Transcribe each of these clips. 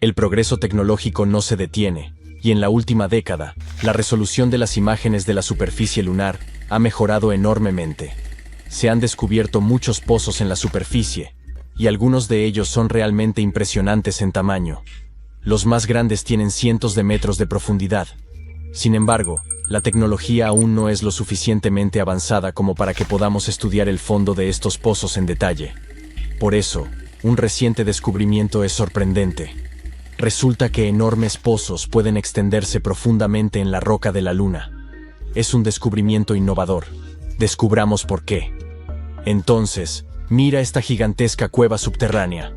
El progreso tecnológico no se detiene, y en la última década, la resolución de las imágenes de la superficie lunar ha mejorado enormemente. Se han descubierto muchos pozos en la superficie, y algunos de ellos son realmente impresionantes en tamaño. Los más grandes tienen cientos de metros de profundidad. Sin embargo, la tecnología aún no es lo suficientemente avanzada como para que podamos estudiar el fondo de estos pozos en detalle. Por eso, un reciente descubrimiento es sorprendente. Resulta que enormes pozos pueden extenderse profundamente en la roca de la Luna. Es un descubrimiento innovador. Descubramos por qué. Entonces, mira esta gigantesca cueva subterránea.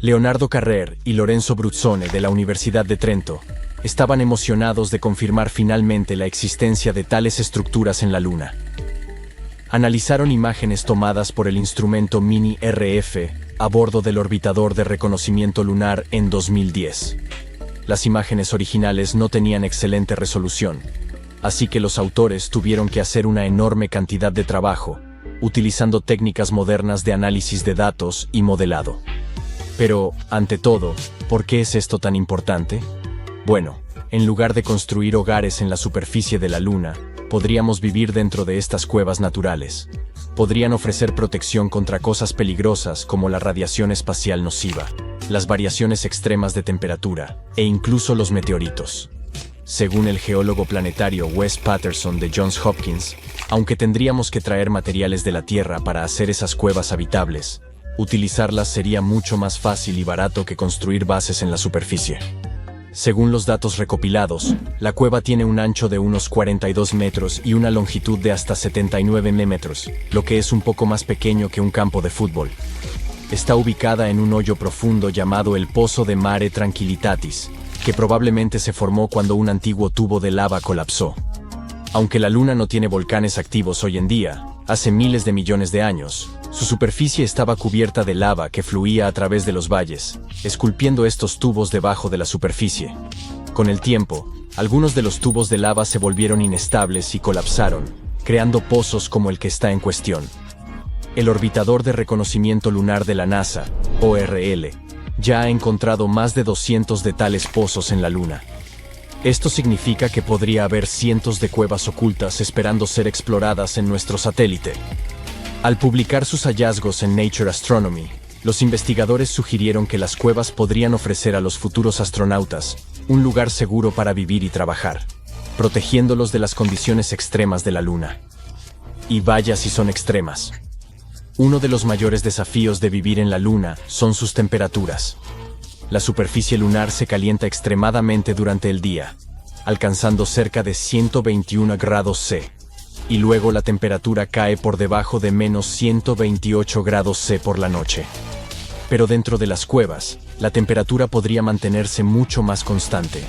Leonardo Carrer y Lorenzo Bruzzone de la Universidad de Trento estaban emocionados de confirmar finalmente la existencia de tales estructuras en la Luna. Analizaron imágenes tomadas por el instrumento Mini-RF a bordo del orbitador de reconocimiento lunar en 2010. Las imágenes originales no tenían excelente resolución, así que los autores tuvieron que hacer una enorme cantidad de trabajo, utilizando técnicas modernas de análisis de datos y modelado. Pero, ante todo, ¿por qué es esto tan importante? Bueno, en lugar de construir hogares en la superficie de la Luna, podríamos vivir dentro de estas cuevas naturales. Podrían ofrecer protección contra cosas peligrosas como la radiación espacial nociva, las variaciones extremas de temperatura, e incluso los meteoritos. Según el geólogo planetario Wes Patterson de Johns Hopkins, aunque tendríamos que traer materiales de la Tierra para hacer esas cuevas habitables, utilizarlas sería mucho más fácil y barato que construir bases en la superficie. Según los datos recopilados, la cueva tiene un ancho de unos 42 metros y una longitud de hasta 79 metros, lo que es un poco más pequeño que un campo de fútbol. Está ubicada en un hoyo profundo llamado el Pozo de Mare Tranquillitatis, que probablemente se formó cuando un antiguo tubo de lava colapsó. Aunque la Luna no tiene volcanes activos hoy en día, hace miles de millones de años, su superficie estaba cubierta de lava que fluía a través de los valles, esculpiendo estos tubos debajo de la superficie. Con el tiempo, algunos de los tubos de lava se volvieron inestables y colapsaron, creando pozos como el que está en cuestión. El Orbitador de Reconocimiento Lunar de la NASA, ORL, ya ha encontrado más de 200 de tales pozos en la Luna. Esto significa que podría haber cientos de cuevas ocultas esperando ser exploradas en nuestro satélite. Al publicar sus hallazgos en Nature Astronomy, los investigadores sugirieron que las cuevas podrían ofrecer a los futuros astronautas un lugar seguro para vivir y trabajar, protegiéndolos de las condiciones extremas de la Luna. Y vaya si son extremas. Uno de los mayores desafíos de vivir en la Luna son sus temperaturas. La superficie lunar se calienta extremadamente durante el día, alcanzando cerca de 121 grados C. Y luego la temperatura cae por debajo de menos 128 grados C por la noche. Pero dentro de las cuevas, la temperatura podría mantenerse mucho más constante.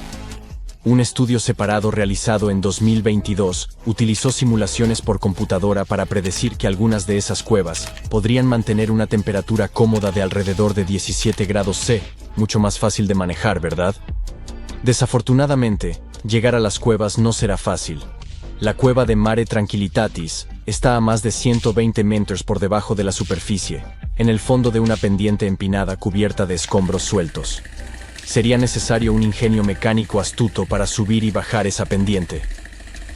Un estudio separado realizado en 2022 utilizó simulaciones por computadora para predecir que algunas de esas cuevas podrían mantener una temperatura cómoda de alrededor de 17 grados C, mucho más fácil de manejar, ¿verdad? Desafortunadamente, llegar a las cuevas no será fácil. La cueva de Mare Tranquillitatis está a más de 120 metros por debajo de la superficie, en el fondo de una pendiente empinada cubierta de escombros sueltos. Sería necesario un ingenio mecánico astuto para subir y bajar esa pendiente.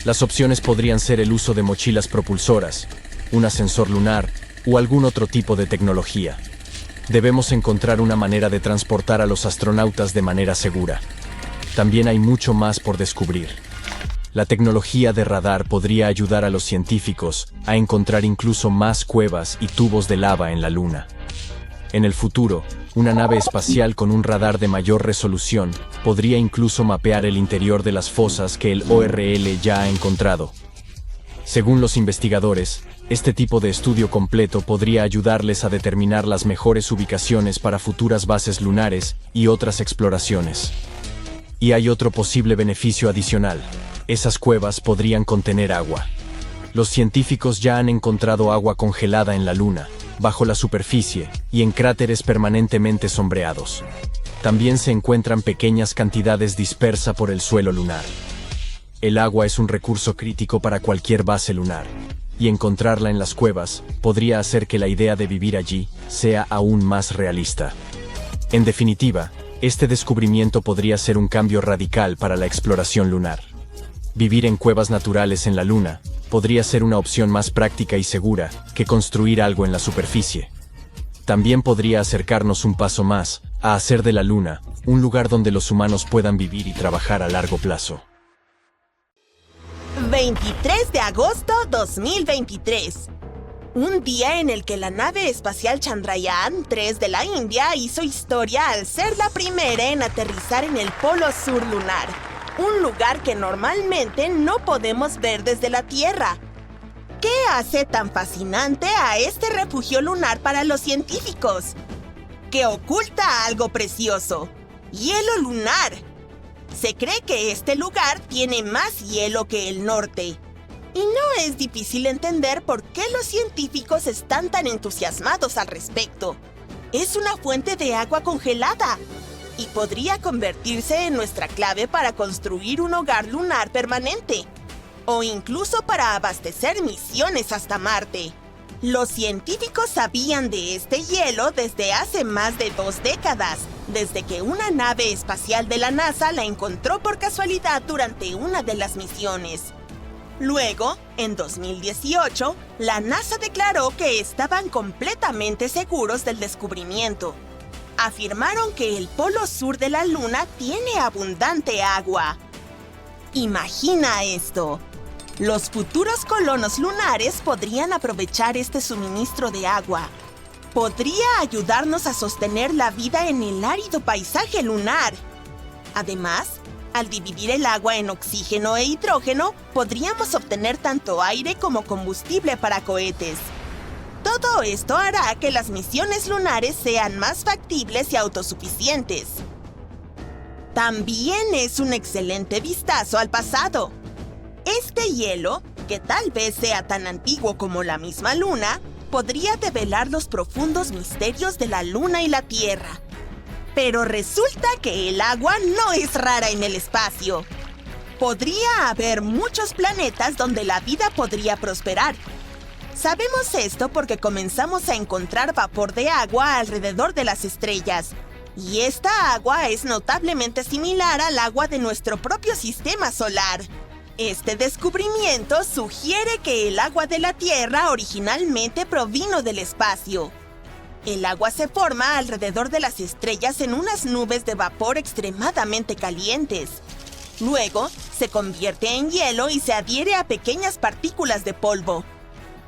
Las opciones podrían ser el uso de mochilas propulsoras, un ascensor lunar o algún otro tipo de tecnología. Debemos encontrar una manera de transportar a los astronautas de manera segura. También hay mucho más por descubrir. La tecnología de radar podría ayudar a los científicos a encontrar incluso más cuevas y tubos de lava en la Luna. En el futuro, una nave espacial con un radar de mayor resolución podría incluso mapear el interior de las fosas que el ORL ya ha encontrado. Según los investigadores, este tipo de estudio completo podría ayudarles a determinar las mejores ubicaciones para futuras bases lunares y otras exploraciones. Y hay otro posible beneficio adicional. Esas cuevas podrían contener agua. Los científicos ya han encontrado agua congelada en la Luna, bajo la superficie y en cráteres permanentemente sombreados. También se encuentran pequeñas cantidades dispersas por el suelo lunar. El agua es un recurso crítico para cualquier base lunar, y encontrarla en las cuevas podría hacer que la idea de vivir allí sea aún más realista. En definitiva, Este descubrimiento podría ser un cambio radical para la exploración lunar. Vivir en cuevas naturales en la Luna podría ser una opción más práctica y segura que construir algo en la superficie. También podría acercarnos un paso más a hacer de la Luna un lugar donde los humanos puedan vivir y trabajar a largo plazo. 23 de agosto 2023. Un día en el que la nave espacial Chandrayaan-3 de la India hizo historia al ser la primera en aterrizar en el Polo Sur lunar, un lugar que normalmente no podemos ver desde la Tierra. ¿Qué hace tan fascinante a este refugio lunar para los científicos? Que oculta algo precioso: hielo lunar. Se cree que este lugar tiene más hielo que el norte. Y no es difícil entender por qué los científicos están tan entusiasmados al respecto. Es una fuente de agua congelada y podría convertirse en nuestra clave para construir un hogar lunar permanente, o incluso para abastecer misiones hasta Marte. Los científicos sabían de este hielo desde hace más de 2 décadas, desde que una nave espacial de la NASA la encontró por casualidad durante una de las misiones. Luego, en 2018, la NASA declaró que estaban completamente seguros del descubrimiento. Afirmaron que el polo sur de la Luna tiene abundante agua. Imagina esto: los futuros colonos lunares podrían aprovechar este suministro de agua. Podría ayudarnos a sostener la vida en el árido paisaje lunar. Además, al dividir el agua en oxígeno e hidrógeno, podríamos obtener tanto aire como combustible para cohetes. Todo esto hará que las misiones lunares sean más factibles y autosuficientes. También es un excelente vistazo al pasado. Este hielo, que tal vez sea tan antiguo como la misma Luna, podría develar los profundos misterios de la Luna y la Tierra. Pero resulta que el agua no es rara en el espacio. Podría haber muchos planetas donde la vida podría prosperar. Sabemos esto porque comenzamos a encontrar vapor de agua alrededor de las estrellas. Y esta agua es notablemente similar al agua de nuestro propio sistema solar. Este descubrimiento sugiere que el agua de la Tierra originalmente provino del espacio. El agua se forma alrededor de las estrellas en unas nubes de vapor extremadamente calientes. Luego, se convierte en hielo y se adhiere a pequeñas partículas de polvo.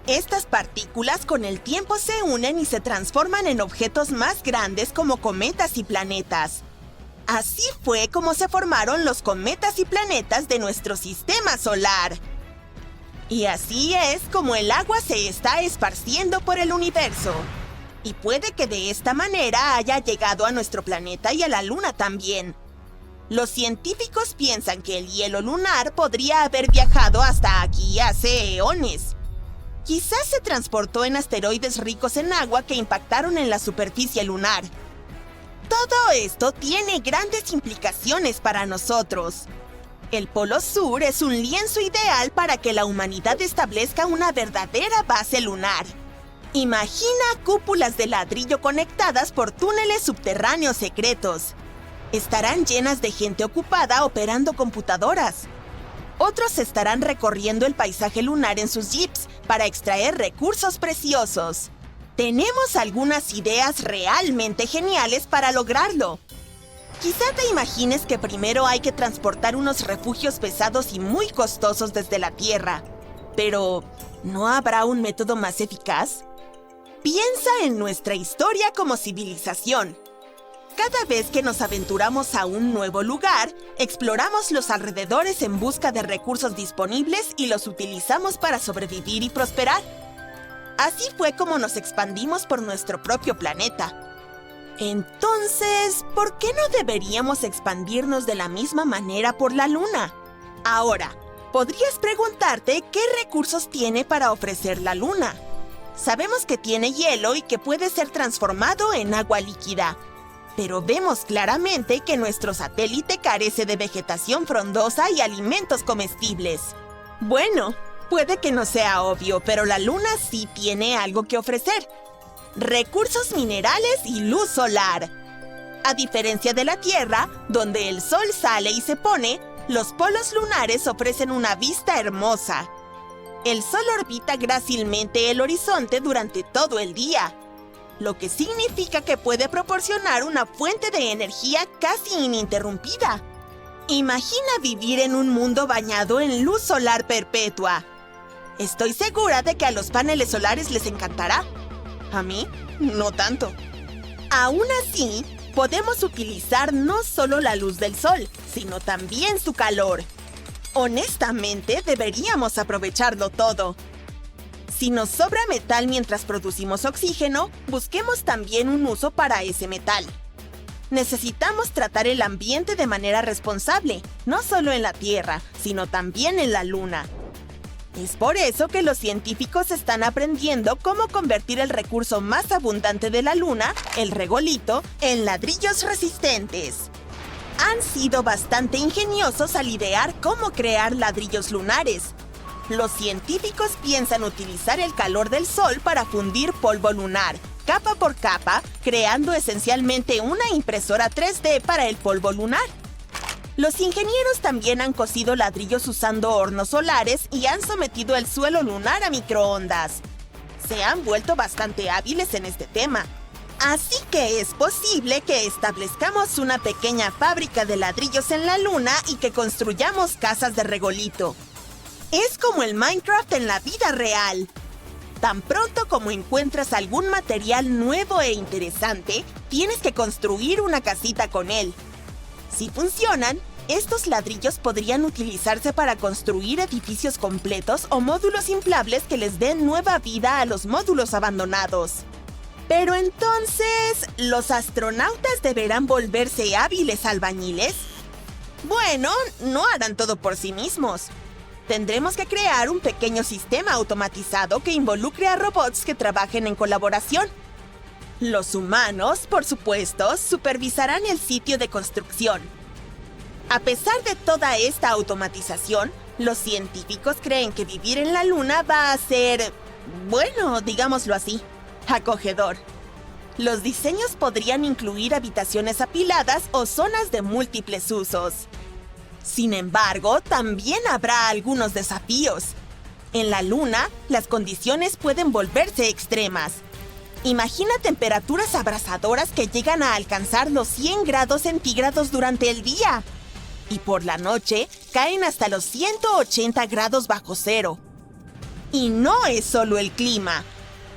Estas partículas con el tiempo se unen y se transforman en objetos más grandes como cometas y planetas. Así fue como se formaron los cometas y planetas de nuestro sistema solar. Y así es como el agua se está esparciendo por el universo. Y puede que de esta manera haya llegado a nuestro planeta y a la Luna también. Los científicos piensan que el hielo lunar podría haber viajado hasta aquí hace eones. Quizás se transportó en asteroides ricos en agua que impactaron en la superficie lunar. Todo esto tiene grandes implicaciones para nosotros. El Polo Sur es un lienzo ideal para que la humanidad establezca una verdadera base lunar. Imagina cúpulas de ladrillo conectadas por túneles subterráneos secretos. Estarán llenas de gente ocupada operando computadoras. Otros estarán recorriendo el paisaje lunar en sus jeeps para extraer recursos preciosos. Tenemos algunas ideas realmente geniales para lograrlo. Quizá te imagines que primero hay que transportar unos refugios pesados y muy costosos desde la Tierra. Pero, ¿no habrá un método más eficaz? Piensa en nuestra historia como civilización. Cada vez que nos aventuramos a un nuevo lugar, exploramos los alrededores en busca de recursos disponibles y los utilizamos para sobrevivir y prosperar. Así fue como nos expandimos por nuestro propio planeta. Entonces, ¿por qué no deberíamos expandirnos de la misma manera por la Luna? Ahora, podrías preguntarte qué recursos tiene para ofrecer la Luna. Sabemos que tiene hielo y que puede ser transformado en agua líquida. Pero vemos claramente que nuestro satélite carece de vegetación frondosa y alimentos comestibles. Bueno, puede que no sea obvio, pero la Luna sí tiene algo que ofrecer: recursos minerales y luz solar. A diferencia de la Tierra, donde el Sol sale y se pone, los polos lunares ofrecen una vista hermosa. El Sol orbita grácilmente el horizonte durante todo el día, lo que significa que puede proporcionar una fuente de energía casi ininterrumpida. Imagina vivir en un mundo bañado en luz solar perpetua. Estoy segura de que a los paneles solares les encantará. A mí, no tanto. Aún así, podemos utilizar no solo la luz del sol, sino también su calor. Honestamente, deberíamos aprovecharlo todo. Si nos sobra metal mientras producimos oxígeno, busquemos también un uso para ese metal. Necesitamos tratar el ambiente de manera responsable, no solo en la Tierra, sino también en la Luna. Es por eso que los científicos están aprendiendo cómo convertir el recurso más abundante de la Luna, el regolito, en ladrillos resistentes. Han sido bastante ingeniosos al idear cómo crear ladrillos lunares. Los científicos piensan utilizar el calor del Sol para fundir polvo lunar, capa por capa, creando esencialmente una impresora 3D para el polvo lunar. Los ingenieros también han cocido ladrillos usando hornos solares y han sometido el suelo lunar a microondas. Se han vuelto bastante hábiles en este tema. Así que es posible que establezcamos una pequeña fábrica de ladrillos en la Luna y que construyamos casas de regolito. Es como el Minecraft en la vida real. Tan pronto como encuentras algún material nuevo e interesante, tienes que construir una casita con él. Si funcionan, estos ladrillos podrían utilizarse para construir edificios completos o módulos inflables que les den nueva vida a los módulos abandonados. Pero entonces, ¿los astronautas deberán volverse hábiles albañiles? Bueno, no harán todo por sí mismos. Tendremos que crear un pequeño sistema automatizado que involucre a robots que trabajen en colaboración. Los humanos, por supuesto, supervisarán el sitio de construcción. A pesar de toda esta automatización, los científicos creen que vivir en la Luna va a ser, bueno, digámoslo así, acogedor. Los diseños podrían incluir habitaciones apiladas o zonas de múltiples usos. Sin embargo, también habrá algunos desafíos. En la Luna, las condiciones pueden volverse extremas. Imagina temperaturas abrasadoras que llegan a alcanzar los 100 grados centígrados durante el día. Y por la noche, caen hasta los 180 grados bajo cero. Y no es solo el clima.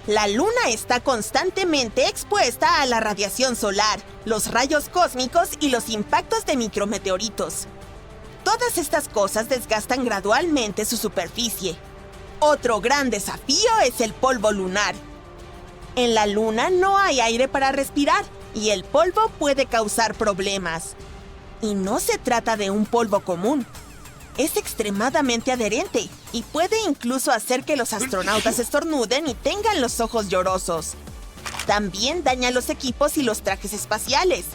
La Luna está constantemente expuesta a la radiación solar, los rayos cósmicos y los impactos de micrometeoritos. Todas estas cosas desgastan gradualmente su superficie. Otro gran desafío es el polvo lunar. En la Luna no hay aire para respirar y el polvo puede causar problemas. Y no se trata de un polvo común. Es extremadamente adherente y puede incluso hacer que los astronautas estornuden y tengan los ojos llorosos. También daña los equipos y los trajes espaciales.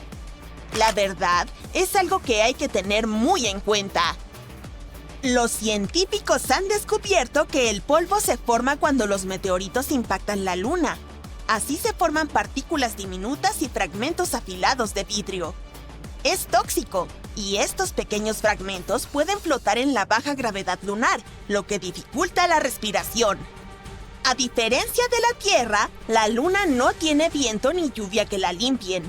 La verdad, es algo que hay que tener muy en cuenta. Los científicos han descubierto que el polvo se forma cuando los meteoritos impactan la Luna. Así se forman partículas diminutas y fragmentos afilados de vidrio. Es tóxico, y estos pequeños fragmentos pueden flotar en la baja gravedad lunar, lo que dificulta la respiración. A diferencia de la Tierra, la Luna no tiene viento ni lluvia que la limpien.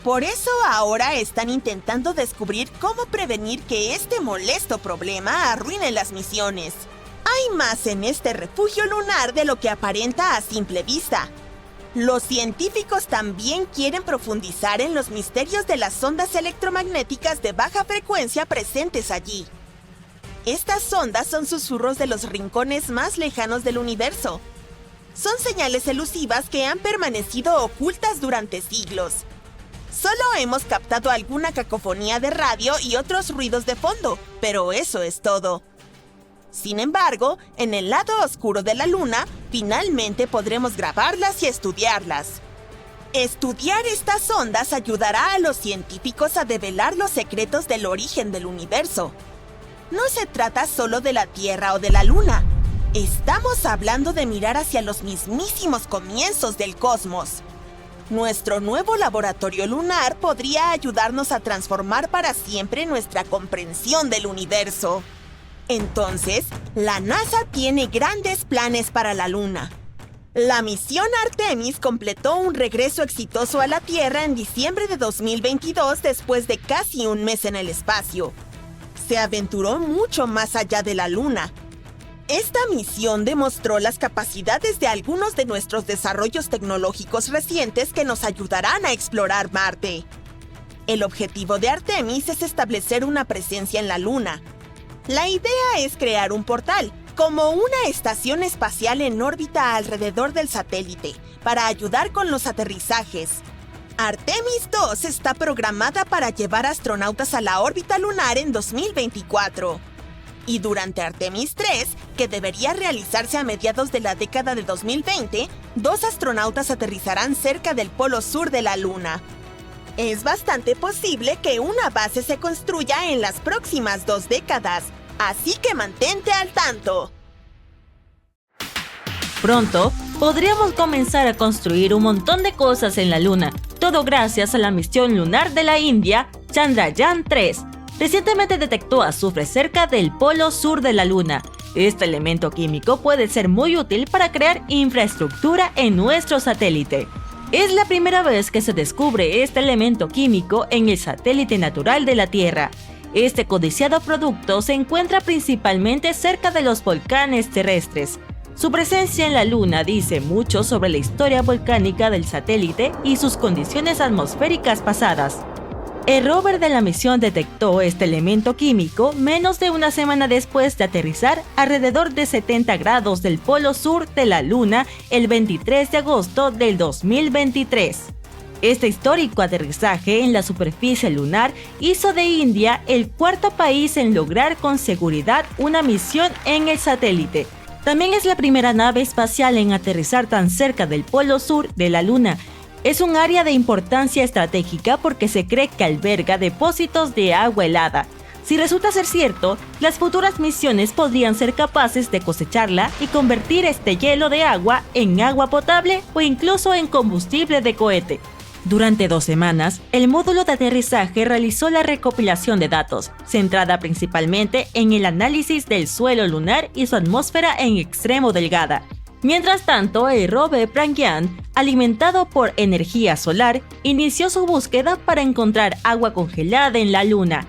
Por eso ahora están intentando descubrir cómo prevenir que este molesto problema arruine las misiones. Hay más en este refugio lunar de lo que aparenta a simple vista. Los científicos también quieren profundizar en los misterios de las ondas electromagnéticas de baja frecuencia presentes allí. Estas ondas son susurros de los rincones más lejanos del universo. Son señales elusivas que han permanecido ocultas durante siglos. Solo hemos captado alguna cacofonía de radio y otros ruidos de fondo, pero eso es todo. Sin embargo, en el lado oscuro de la Luna, finalmente podremos grabarlas y estudiarlas. Estudiar estas ondas ayudará a los científicos a develar los secretos del origen del universo. No se trata solo de la Tierra o de la Luna. Estamos hablando de mirar hacia los mismísimos comienzos del cosmos. Nuestro nuevo laboratorio lunar podría ayudarnos a transformar para siempre nuestra comprensión del universo. Entonces, la NASA tiene grandes planes para la Luna. La misión Artemis completó un regreso exitoso a la Tierra en diciembre de 2022 después de casi un mes en el espacio. Se aventuró mucho más allá de la Luna. Esta misión demostró las capacidades de algunos de nuestros desarrollos tecnológicos recientes que nos ayudarán a explorar Marte. El objetivo de Artemis es establecer una presencia en la Luna. La idea es crear un portal, como una estación espacial en órbita alrededor del satélite, para ayudar con los aterrizajes. Artemis 2 está programada para llevar astronautas a la órbita lunar en 2024. Y durante Artemis 3, que debería realizarse a mediados de la década de 2020, 2 astronautas aterrizarán cerca del polo sur de la Luna. Es bastante posible que una base se construya en las próximas 2 décadas, así que mantente al tanto. Pronto, podríamos comenzar a construir un montón de cosas en la Luna, todo gracias a la misión lunar de la India, Chandrayaan-3. Recientemente detectó azufre cerca del polo sur de la Luna. Este elemento químico puede ser muy útil para crear infraestructura en nuestro satélite. Es la primera vez que se descubre este elemento químico en el satélite natural de la Tierra. Este codiciado producto se encuentra principalmente cerca de los volcanes terrestres. Su presencia en la Luna dice mucho sobre la historia volcánica del satélite y sus condiciones atmosféricas pasadas. El rover de la misión detectó este elemento químico menos de una semana después de aterrizar alrededor de 70 grados del polo sur de la Luna el 23 de agosto del 2023. Este histórico aterrizaje en la superficie lunar hizo de India el cuarto país en lograr con seguridad una misión en el satélite. También es la primera nave espacial en aterrizar tan cerca del polo sur de la Luna. Es un área de importancia estratégica porque se cree que alberga depósitos de agua helada. Si resulta ser cierto, las futuras misiones podrían ser capaces de cosecharla y convertir este hielo de agua en agua potable o incluso en combustible de cohete. Durante 2 semanas, el módulo de aterrizaje realizó la recopilación de datos, centrada principalmente en el análisis del suelo lunar y su atmósfera en extremo delgada. Mientras tanto, el rover Pragyan, alimentado por energía solar, inició su búsqueda para encontrar agua congelada en la Luna.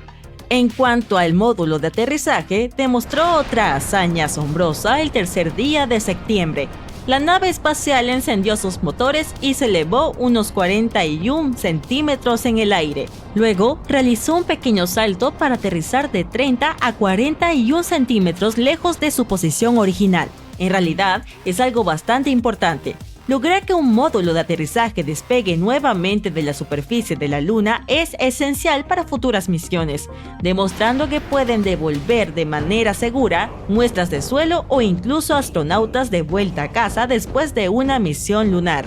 En cuanto al módulo de aterrizaje, demostró otra hazaña asombrosa el tercer día de septiembre. La nave espacial encendió sus motores y se elevó unos 41 centímetros en el aire. Luego, realizó un pequeño salto para aterrizar de 30 a 41 centímetros lejos de su posición original. En realidad, es algo bastante importante. Lograr que un módulo de aterrizaje despegue nuevamente de la superficie de la Luna es esencial para futuras misiones, demostrando que pueden devolver de manera segura muestras de suelo o incluso astronautas de vuelta a casa después de una misión lunar.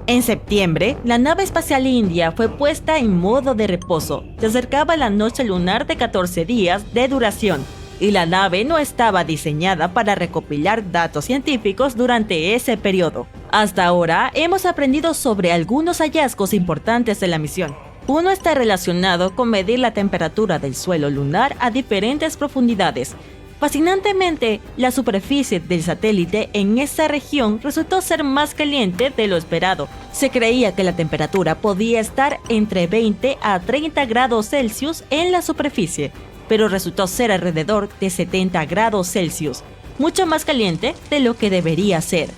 En septiembre, la nave espacial india fue puesta en modo de reposo. Se acercaba la noche lunar de 14 días de duración, y la nave no estaba diseñada para recopilar datos científicos durante ese periodo. Hasta ahora, hemos aprendido sobre algunos hallazgos importantes de la misión. Uno está relacionado con medir la temperatura del suelo lunar a diferentes profundidades. Fascinantemente, la superficie del satélite en esa región resultó ser más caliente de lo esperado. Se creía que la temperatura podía estar entre 20 a 30 grados Celsius en la superficie, pero resultó ser alrededor de 70 grados Celsius, mucho más caliente de lo que debería ser.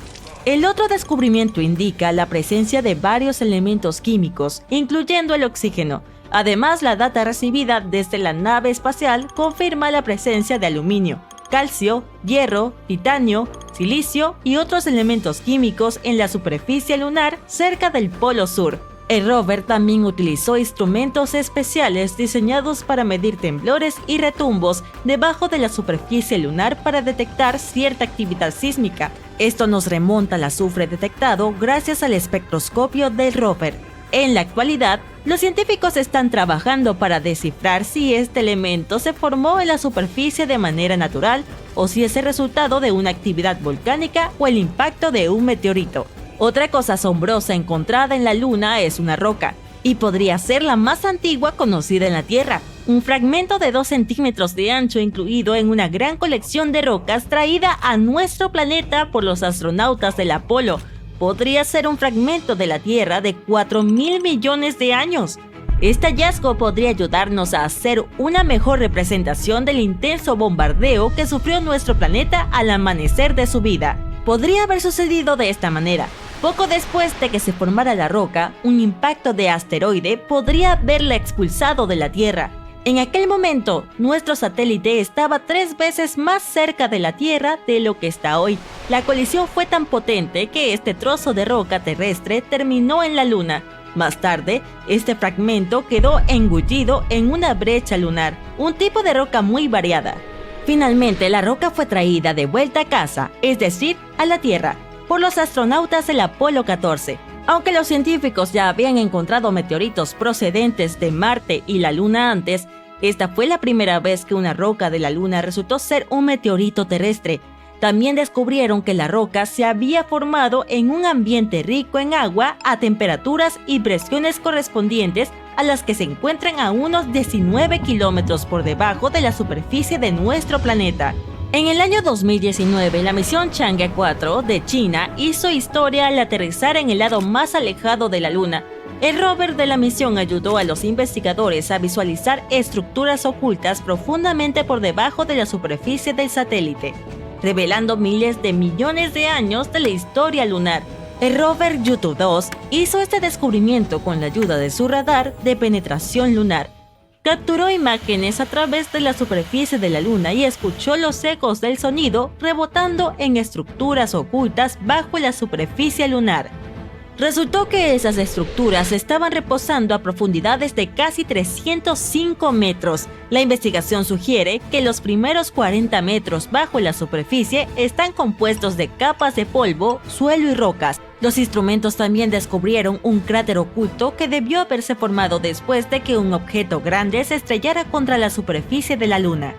El otro descubrimiento indica la presencia de varios elementos químicos, incluyendo el oxígeno. Además, la data recibida desde la nave espacial confirma la presencia de aluminio, calcio, hierro, titanio, silicio y otros elementos químicos en la superficie lunar cerca del polo sur. El rover también utilizó instrumentos especiales diseñados para medir temblores y retumbos debajo de la superficie lunar para detectar cierta actividad sísmica. Esto nos remonta al azufre detectado gracias al espectroscopio del rover. En la actualidad, los científicos están trabajando para descifrar si este elemento se formó en la superficie de manera natural o si es el resultado de una actividad volcánica o el impacto de un meteorito. Otra cosa asombrosa encontrada en la Luna es una roca, y podría ser la más antigua conocida en la Tierra. Un fragmento de 2 centímetros de ancho incluido en una gran colección de rocas traída a nuestro planeta por los astronautas del Apolo. Podría ser un fragmento de la Tierra de 4.000 millones de años. Este hallazgo podría ayudarnos a hacer una mejor representación del intenso bombardeo que sufrió nuestro planeta al amanecer de su vida. Podría haber sucedido de esta manera. Poco después de que se formara la roca, un impacto de asteroide podría haberla expulsado de la Tierra. En aquel momento, nuestro satélite estaba 3 veces más cerca de la Tierra de lo que está hoy. La colisión fue tan potente que este trozo de roca terrestre terminó en la Luna. Más tarde, este fragmento quedó engullido en una brecha lunar, un tipo de roca muy variada. Finalmente, la roca fue traída de vuelta a casa, es decir, a la Tierra, por los astronautas del Apolo 14. Aunque los científicos ya habían encontrado meteoritos procedentes de Marte y la Luna antes, esta fue la primera vez que una roca de la Luna resultó ser un meteorito terrestre. También descubrieron que la roca se había formado en un ambiente rico en agua a temperaturas y presiones correspondientes a las que se encuentran a unos 19 kilómetros por debajo de la superficie de nuestro planeta. En el año 2019, la misión Chang'e 4 de China hizo historia al aterrizar en el lado más alejado de la Luna. El rover de la misión ayudó a los investigadores a visualizar estructuras ocultas profundamente por debajo de la superficie del satélite, revelando miles de millones de años de la historia lunar. El rover Yutu 2 hizo este descubrimiento con la ayuda de su radar de penetración lunar. Capturó imágenes a través de la superficie de la Luna y escuchó los ecos del sonido rebotando en estructuras ocultas bajo la superficie lunar. Resultó que esas estructuras estaban reposando a profundidades de casi 305 metros. La investigación sugiere que los primeros 40 metros bajo la superficie están compuestos de capas de polvo, suelo y rocas. Los instrumentos también descubrieron un cráter oculto que debió haberse formado después de que un objeto grande se estrellara contra la superficie de la Luna.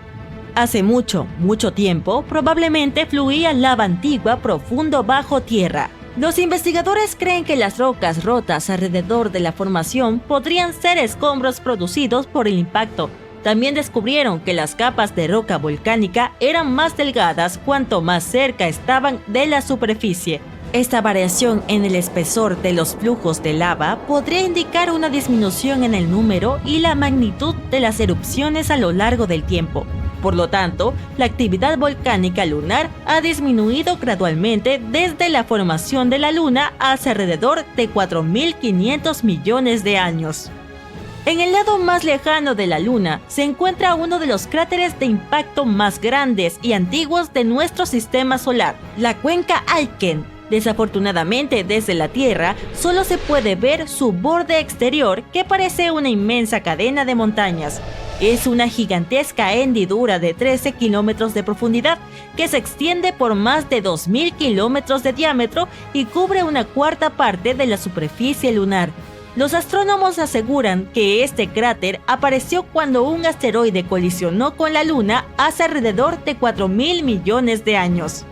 Hace mucho tiempo, probablemente fluía lava antigua profundo bajo tierra. Los investigadores creen que las rocas rotas alrededor de la formación podrían ser escombros producidos por el impacto. También descubrieron que las capas de roca volcánica eran más delgadas cuanto más cerca estaban de la superficie. Esta variación en el espesor de los flujos de lava podría indicar una disminución en el número y la magnitud de las erupciones a lo largo del tiempo. Por lo tanto, la actividad volcánica lunar ha disminuido gradualmente desde la formación de la Luna hace alrededor de 4.500 millones de años. En el lado más lejano de la Luna se encuentra uno de los cráteres de impacto más grandes y antiguos de nuestro sistema solar, la cuenca Aitken. Desafortunadamente, desde la Tierra solo se puede ver su borde exterior, que parece una inmensa cadena de montañas. Es una gigantesca hendidura de 13 kilómetros de profundidad que se extiende por más de 2.000 kilómetros de diámetro y cubre una cuarta parte de la superficie lunar. Los astrónomos aseguran que este cráter apareció cuando un asteroide colisionó con la Luna hace alrededor de 4.000 millones de años.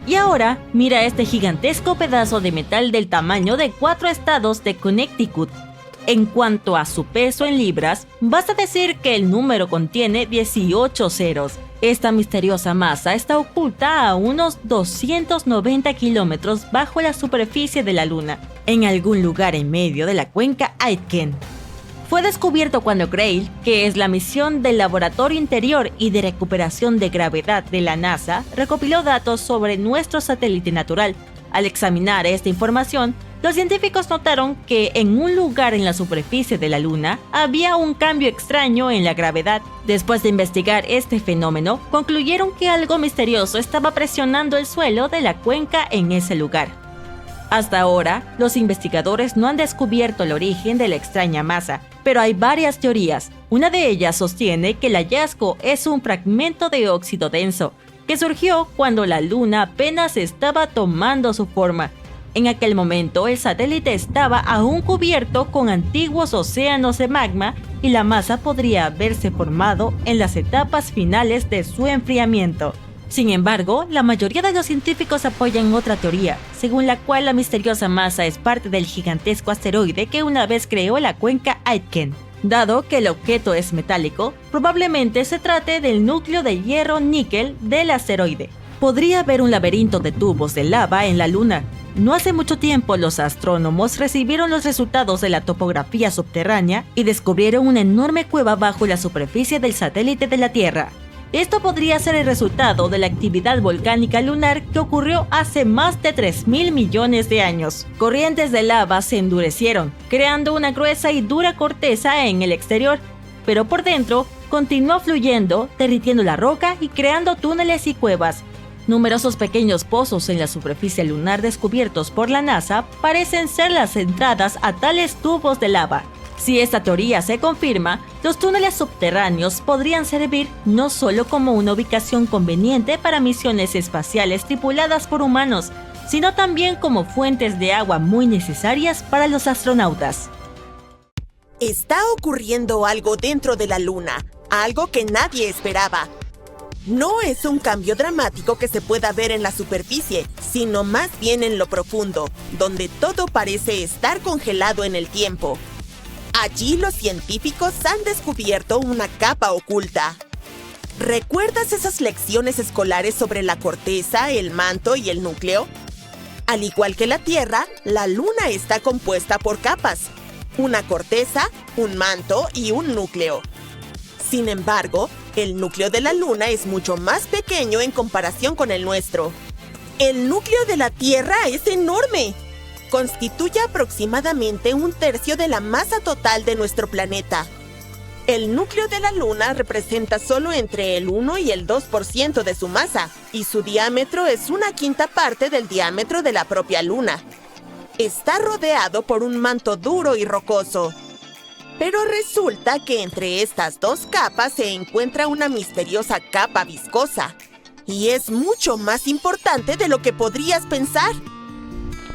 Y ahora, mira este gigantesco pedazo de metal del tamaño de 4 estados de Connecticut. En cuanto a su peso en libras, basta decir que el número contiene 18 ceros. Esta misteriosa masa está oculta a unos 290 kilómetros bajo la superficie de la Luna, en algún lugar en medio de la cuenca Aitken. Fue descubierto cuando Grail, que es la misión del Laboratorio Interior y de Recuperación de Gravedad de la NASA, recopiló datos sobre nuestro satélite natural. Al examinar esta información, los científicos notaron que en un lugar en la superficie de la Luna había un cambio extraño en la gravedad. Después de investigar este fenómeno, concluyeron que algo misterioso estaba presionando el suelo de la cuenca en ese lugar. Hasta ahora, los investigadores no han descubierto el origen de la extraña masa, pero hay varias teorías. Una de ellas sostiene que el hallazgo es un fragmento de óxido denso, que surgió cuando la Luna apenas estaba tomando su forma. En aquel momento, el satélite estaba aún cubierto con antiguos océanos de magma y la masa podría haberse formado en las etapas finales de su enfriamiento. Sin embargo, la mayoría de los científicos apoyan otra teoría, según la cual la misteriosa masa es parte del gigantesco asteroide que una vez creó la cuenca Aitken. Dado que el objeto es metálico, probablemente se trate del núcleo de hierro-níquel del asteroide. Podría haber un laberinto de tubos de lava en la Luna. No hace mucho tiempo los astrónomos recibieron los resultados de la topografía subterránea y descubrieron una enorme cueva bajo la superficie del satélite de la Tierra. Esto podría ser el resultado de la actividad volcánica lunar que ocurrió hace más de 3.000 millones de años. Corrientes de lava se endurecieron, creando una gruesa y dura corteza en el exterior, pero por dentro continuó fluyendo, derritiendo la roca y creando túneles y cuevas. Numerosos pequeños pozos en la superficie lunar descubiertos por la NASA parecen ser las entradas a tales tubos de lava. Si esta teoría se confirma, los túneles subterráneos podrían servir no solo como una ubicación conveniente para misiones espaciales tripuladas por humanos, sino también como fuentes de agua muy necesarias para los astronautas. Está ocurriendo algo dentro de la Luna, algo que nadie esperaba. No es un cambio dramático que se pueda ver en la superficie, sino más bien en lo profundo, donde todo parece estar congelado en el tiempo. Allí los científicos han descubierto una capa oculta. ¿Recuerdas esas lecciones escolares sobre la corteza, el manto y el núcleo? Al igual que la Tierra, la Luna está compuesta por capas: una corteza, un manto y un núcleo. Sin embargo, el núcleo de la Luna es mucho más pequeño en comparación con el nuestro. El núcleo de la Tierra es enorme. Constituye aproximadamente 1/3 de la masa total de nuestro planeta. El núcleo de la Luna representa solo entre el 1 y el 2% de su masa, y su diámetro es 1/5 parte del diámetro de la propia Luna. Está rodeado por un manto duro y rocoso. Pero resulta que entre estas dos capas se encuentra una misteriosa capa viscosa, y es mucho más importante de lo que podrías pensar.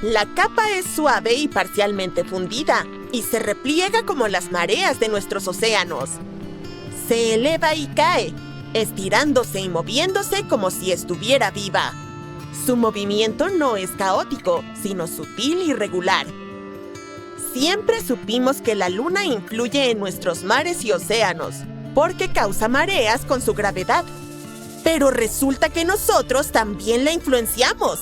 La capa es suave y parcialmente fundida, y se repliega como las mareas de nuestros océanos. Se eleva y cae, estirándose y moviéndose como si estuviera viva. Su movimiento no es caótico, sino sutil y regular. Siempre supimos que la Luna influye en nuestros mares y océanos, porque causa mareas con su gravedad. Pero resulta que nosotros también la influenciamos.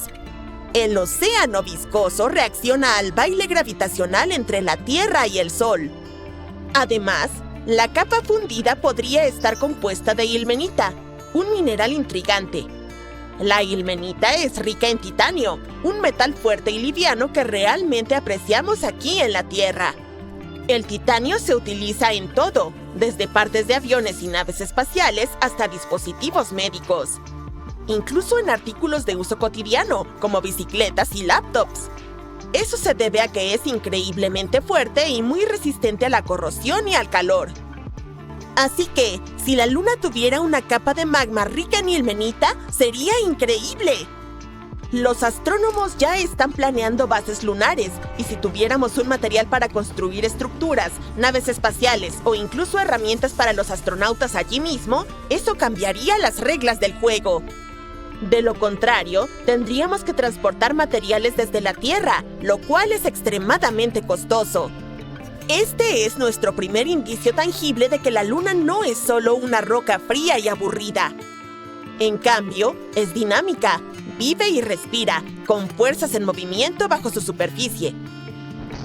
El océano viscoso reacciona al baile gravitacional entre la Tierra y el Sol. Además, la capa fundida podría estar compuesta de ilmenita, un mineral intrigante. La ilmenita es rica en titanio, un metal fuerte y liviano que realmente apreciamos aquí en la Tierra. El titanio se utiliza en todo, desde partes de aviones y naves espaciales hasta dispositivos médicos. Incluso en artículos de uso cotidiano, como bicicletas y laptops. Eso se debe a que es increíblemente fuerte y muy resistente a la corrosión y al calor. Así que, si la Luna tuviera una capa de magma rica en ilmenita, sería increíble. Los astrónomos ya están planeando bases lunares, y si tuviéramos un material para construir estructuras, naves espaciales o incluso herramientas para los astronautas allí mismo, eso cambiaría las reglas del juego. De lo contrario, tendríamos que transportar materiales desde la Tierra, lo cual es extremadamente costoso. Este es nuestro primer indicio tangible de que la Luna no es solo una roca fría y aburrida. En cambio, es dinámica, vive y respira, con fuerzas en movimiento bajo su superficie.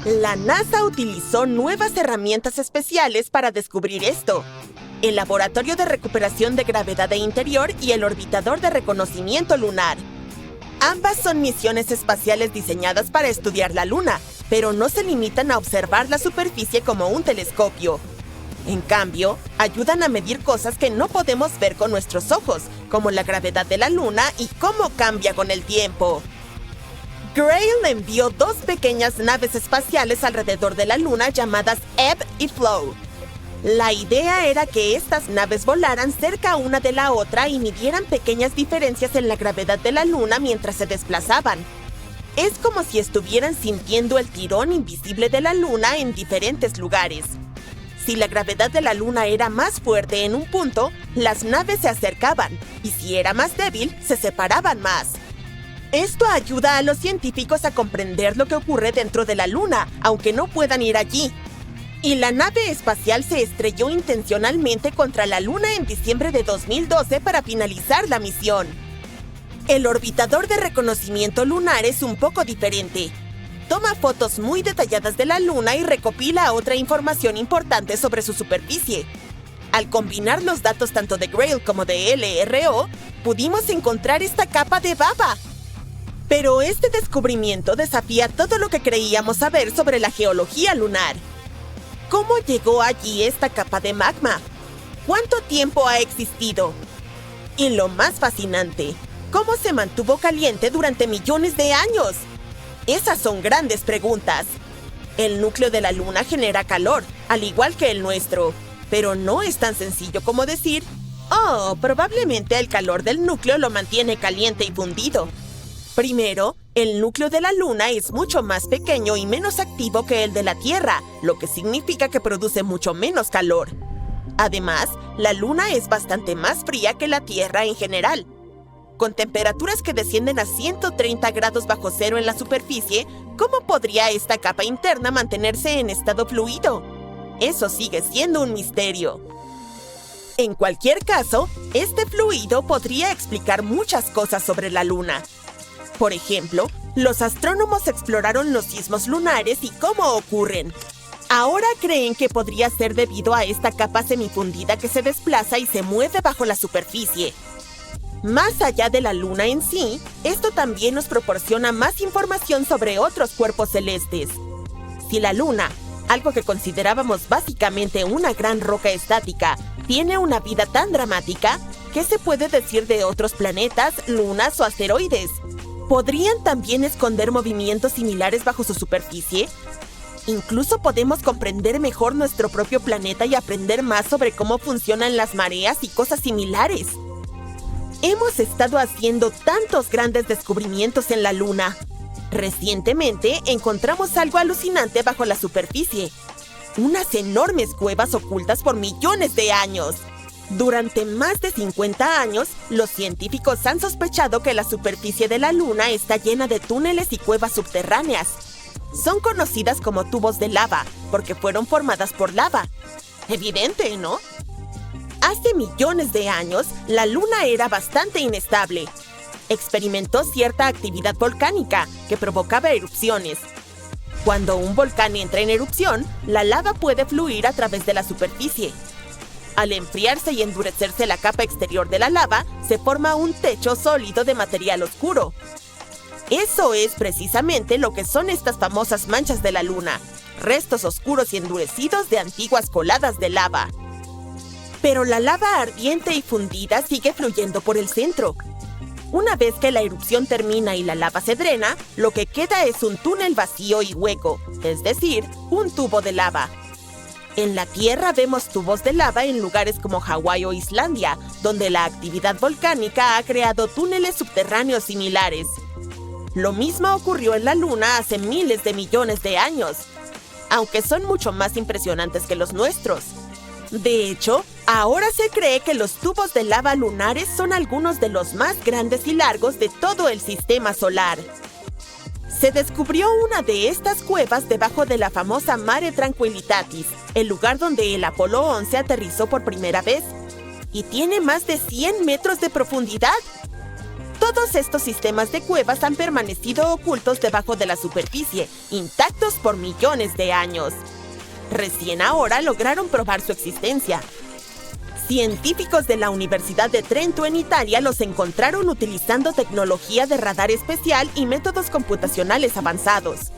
La NASA utilizó nuevas herramientas especiales para descubrir esto: el Laboratorio de Recuperación de Gravedad de Interior y el Orbitador de Reconocimiento Lunar. Ambas son misiones espaciales diseñadas para estudiar la Luna, pero no se limitan a observar la superficie como un telescopio. En cambio, ayudan a medir cosas que no podemos ver con nuestros ojos, como la gravedad de la Luna y cómo cambia con el tiempo. Grail envió 2 pequeñas naves espaciales alrededor de la Luna llamadas Ebb y Flow. La idea era que estas naves volaran cerca una de la otra y midieran pequeñas diferencias en la gravedad de la Luna mientras se desplazaban. Es como si estuvieran sintiendo el tirón invisible de la Luna en diferentes lugares. Si la gravedad de la Luna era más fuerte en un punto, las naves se acercaban, y si era más débil, se separaban más. Esto ayuda a los científicos a comprender lo que ocurre dentro de la Luna, aunque no puedan ir allí. Y la nave espacial se estrelló intencionalmente contra la Luna en diciembre de 2012 para finalizar la misión. El orbitador de reconocimiento lunar es un poco diferente. Toma fotos muy detalladas de la Luna y recopila otra información importante sobre su superficie. Al combinar los datos tanto de Grail como de LRO, pudimos encontrar esta capa de baba. Pero este descubrimiento desafía todo lo que creíamos saber sobre la geología lunar. ¿Cómo llegó allí esta capa de magma? ¿Cuánto tiempo ha existido? Y lo más fascinante, ¿cómo se mantuvo caliente durante millones de años? Esas son grandes preguntas. El núcleo de la Luna genera calor, al igual que el nuestro, pero no es tan sencillo como decir, oh, probablemente el calor del núcleo lo mantiene caliente y fundido. Primero, el núcleo de la Luna es mucho más pequeño y menos activo que el de la Tierra, lo que significa que produce mucho menos calor. Además, la Luna es bastante más fría que la Tierra en general. Con temperaturas que descienden a 130 grados bajo cero en la superficie, ¿cómo podría esta capa interna mantenerse en estado fluido? Eso sigue siendo un misterio. En cualquier caso, este fluido podría explicar muchas cosas sobre la Luna. Por ejemplo, los astrónomos exploraron los sismos lunares y cómo ocurren. Ahora creen que podría ser debido a esta capa semifundida que se desplaza y se mueve bajo la superficie. Más allá de la Luna en sí, esto también nos proporciona más información sobre otros cuerpos celestes. Si la Luna, algo que considerábamos básicamente una gran roca estática, tiene una vida tan dramática, ¿qué se puede decir de otros planetas, lunas o asteroides? ¿Podrían también esconder movimientos similares bajo su superficie? Incluso podemos comprender mejor nuestro propio planeta y aprender más sobre cómo funcionan las mareas y cosas similares. Hemos estado haciendo tantos grandes descubrimientos en la Luna. Recientemente encontramos algo alucinante bajo la superficie. Unas enormes cuevas ocultas por millones de años. Durante más de 50 años, los científicos han sospechado que la superficie de la Luna está llena de túneles y cuevas subterráneas. Son conocidas como tubos de lava, porque fueron formadas por lava. Evidente, ¿no? Hace millones de años, la Luna era bastante inestable. Experimentó cierta actividad volcánica que provocaba erupciones. Cuando un volcán entra en erupción, la lava puede fluir a través de la superficie. Al enfriarse y endurecerse la capa exterior de la lava, se forma un techo sólido de material oscuro. Eso es precisamente lo que son estas famosas manchas de la Luna, restos oscuros y endurecidos de antiguas coladas de lava. Pero la lava ardiente y fundida sigue fluyendo por el centro. Una vez que la erupción termina y la lava se drena, lo que queda es un túnel vacío y hueco, es decir, un tubo de lava. En la Tierra vemos tubos de lava en lugares como Hawái o Islandia, donde la actividad volcánica ha creado túneles subterráneos similares. Lo mismo ocurrió en la Luna hace miles de millones de años, aunque son mucho más impresionantes que los nuestros. De hecho, ahora se cree que los tubos de lava lunares son algunos de los más grandes y largos de todo el sistema solar. Se descubrió una de estas cuevas debajo de la famosa Mare Tranquillitatis, el lugar donde el Apolo 11 aterrizó por primera vez, y tiene más de 100 metros de profundidad. Todos estos sistemas de cuevas han permanecido ocultos debajo de la superficie, intactos por millones de años. Recién ahora lograron probar su existencia. Científicos de la Universidad de Trento en Italia los encontraron utilizando tecnología de radar especial y métodos computacionales avanzados.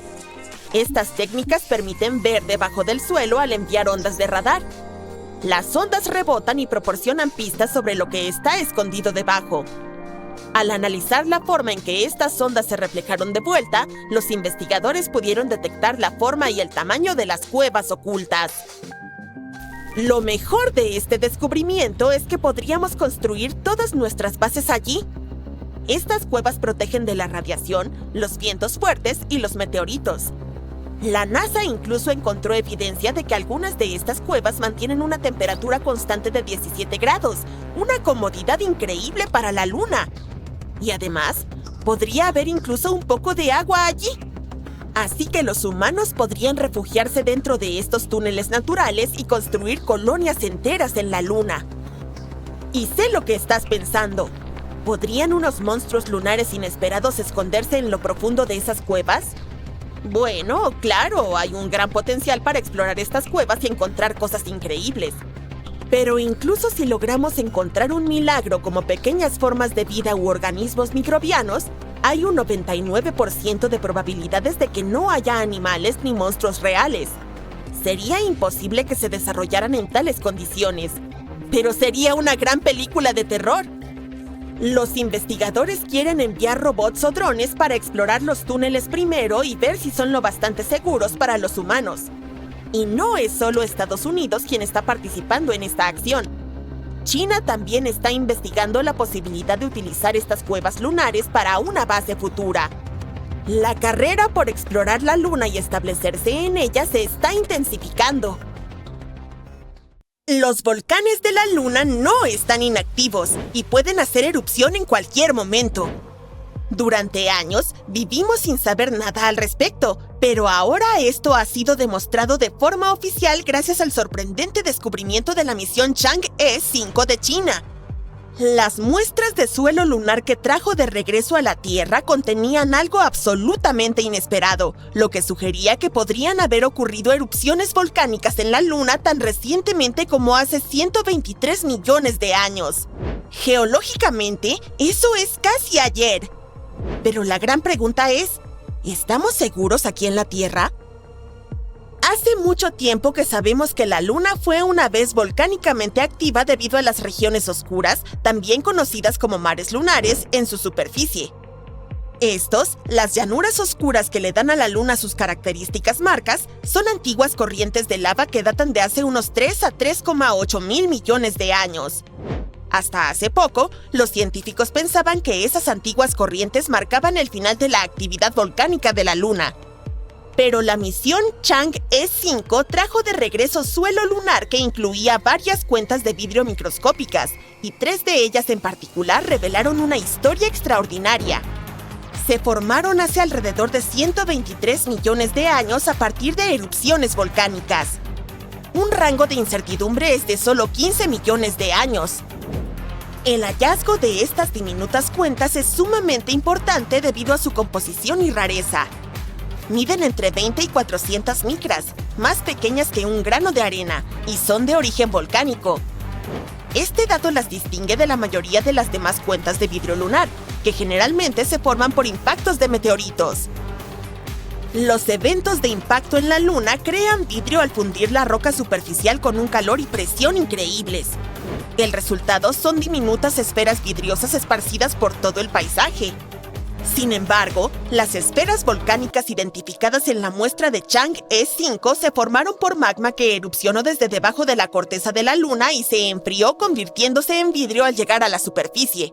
Estas técnicas permiten ver debajo del suelo al enviar ondas de radar. Las ondas rebotan y proporcionan pistas sobre lo que está escondido debajo. Al analizar la forma en que estas ondas se reflejaron de vuelta, los investigadores pudieron detectar la forma y el tamaño de las cuevas ocultas. Lo mejor de este descubrimiento es que podríamos construir todas nuestras bases allí. Estas cuevas protegen de la radiación, los vientos fuertes y los meteoritos. La NASA incluso encontró evidencia de que algunas de estas cuevas mantienen una temperatura constante de 17 grados, una comodidad increíble para la Luna. Y además, podría haber incluso un poco de agua allí. Así que los humanos podrían refugiarse dentro de estos túneles naturales y construir colonias enteras en la Luna. Y sé lo que estás pensando. ¿Podrían unos monstruos lunares inesperados esconderse en lo profundo de esas cuevas? Bueno, claro, hay un gran potencial para explorar estas cuevas y encontrar cosas increíbles. Pero incluso si logramos encontrar un milagro como pequeñas formas de vida u organismos microbianos, hay un 99% de probabilidades de que no haya animales ni monstruos reales. Sería imposible que se desarrollaran en tales condiciones, pero sería una gran película de terror. Los investigadores quieren enviar robots o drones para explorar los túneles primero y ver si son lo bastante seguros para los humanos. Y no es solo Estados Unidos quien está participando en esta acción. China también está investigando la posibilidad de utilizar estas cuevas lunares para una base futura. La carrera por explorar la Luna y establecerse en ella se está intensificando. Los volcanes de la Luna no están inactivos y pueden hacer erupción en cualquier momento. Durante años vivimos sin saber nada al respecto, pero ahora esto ha sido demostrado de forma oficial gracias al sorprendente descubrimiento de la misión Chang'e 5 de China. Las muestras de suelo lunar que trajo de regreso a la Tierra contenían algo absolutamente inesperado, lo que sugería que podrían haber ocurrido erupciones volcánicas en la Luna tan recientemente como hace 123 millones de años. Geológicamente, eso es casi ayer. Pero la gran pregunta es, ¿estamos seguros aquí en la Tierra? Hace mucho tiempo que sabemos que la Luna fue una vez volcánicamente activa debido a las regiones oscuras, también conocidas como mares lunares, en su superficie. Estos, las llanuras oscuras que le dan a la Luna sus características marcas, son antiguas corrientes de lava que datan de hace unos 3 a 3,8 mil millones de años. Hasta hace poco, los científicos pensaban que esas antiguas corrientes marcaban el final de la actividad volcánica de la Luna. Pero la misión Chang'e 5 trajo de regreso suelo lunar que incluía varias cuentas de vidrio microscópicas, y 3 de ellas en particular revelaron una historia extraordinaria. Se formaron hace alrededor de 123 millones de años a partir de erupciones volcánicas. Un rango de incertidumbre es de solo 15 millones de años. El hallazgo de estas diminutas cuentas es sumamente importante debido a su composición y rareza. Miden entre 20 y 400 micras, más pequeñas que un grano de arena, y son de origen volcánico. Este dato las distingue de la mayoría de las demás cuentas de vidrio lunar, que generalmente se forman por impactos de meteoritos. Los eventos de impacto en la Luna crean vidrio al fundir la roca superficial con un calor y presión increíbles. El resultado son diminutas esferas vidriosas esparcidas por todo el paisaje. Sin embargo, las esferas volcánicas identificadas en la muestra de Chang'e 5 se formaron por magma que erupcionó desde debajo de la corteza de la Luna y se enfrió convirtiéndose en vidrio al llegar a la superficie.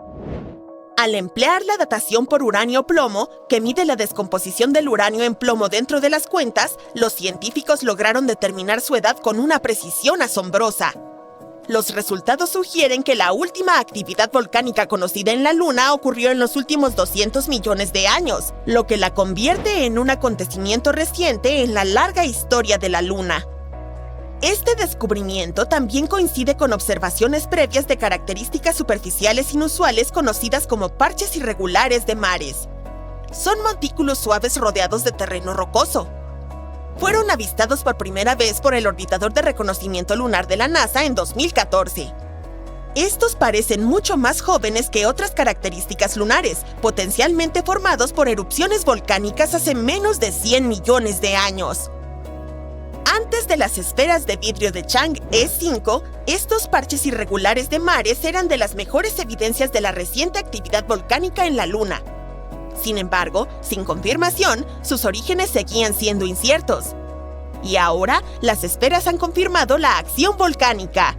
Al emplear la datación por uranio-plomo, que mide la descomposición del uranio en plomo dentro de las cuentas, los científicos lograron determinar su edad con una precisión asombrosa. Los resultados sugieren que la última actividad volcánica conocida en la Luna ocurrió en los últimos 200 millones de años, lo que la convierte en un acontecimiento reciente en la larga historia de la Luna. Este descubrimiento también coincide con observaciones previas de características superficiales inusuales conocidas como parches irregulares de mares. Son montículos suaves rodeados de terreno rocoso. Fueron avistados por primera vez por el orbitador de reconocimiento lunar de la NASA en 2014. Estos parecen mucho más jóvenes que otras características lunares, potencialmente formados por erupciones volcánicas hace menos de 100 millones de años. Antes de las esferas de vidrio de Chang'e 5, estos parches irregulares de mares eran de las mejores evidencias de la reciente actividad volcánica en la Luna. Sin embargo, sin confirmación, sus orígenes seguían siendo inciertos. Y ahora, las esferas han confirmado la acción volcánica.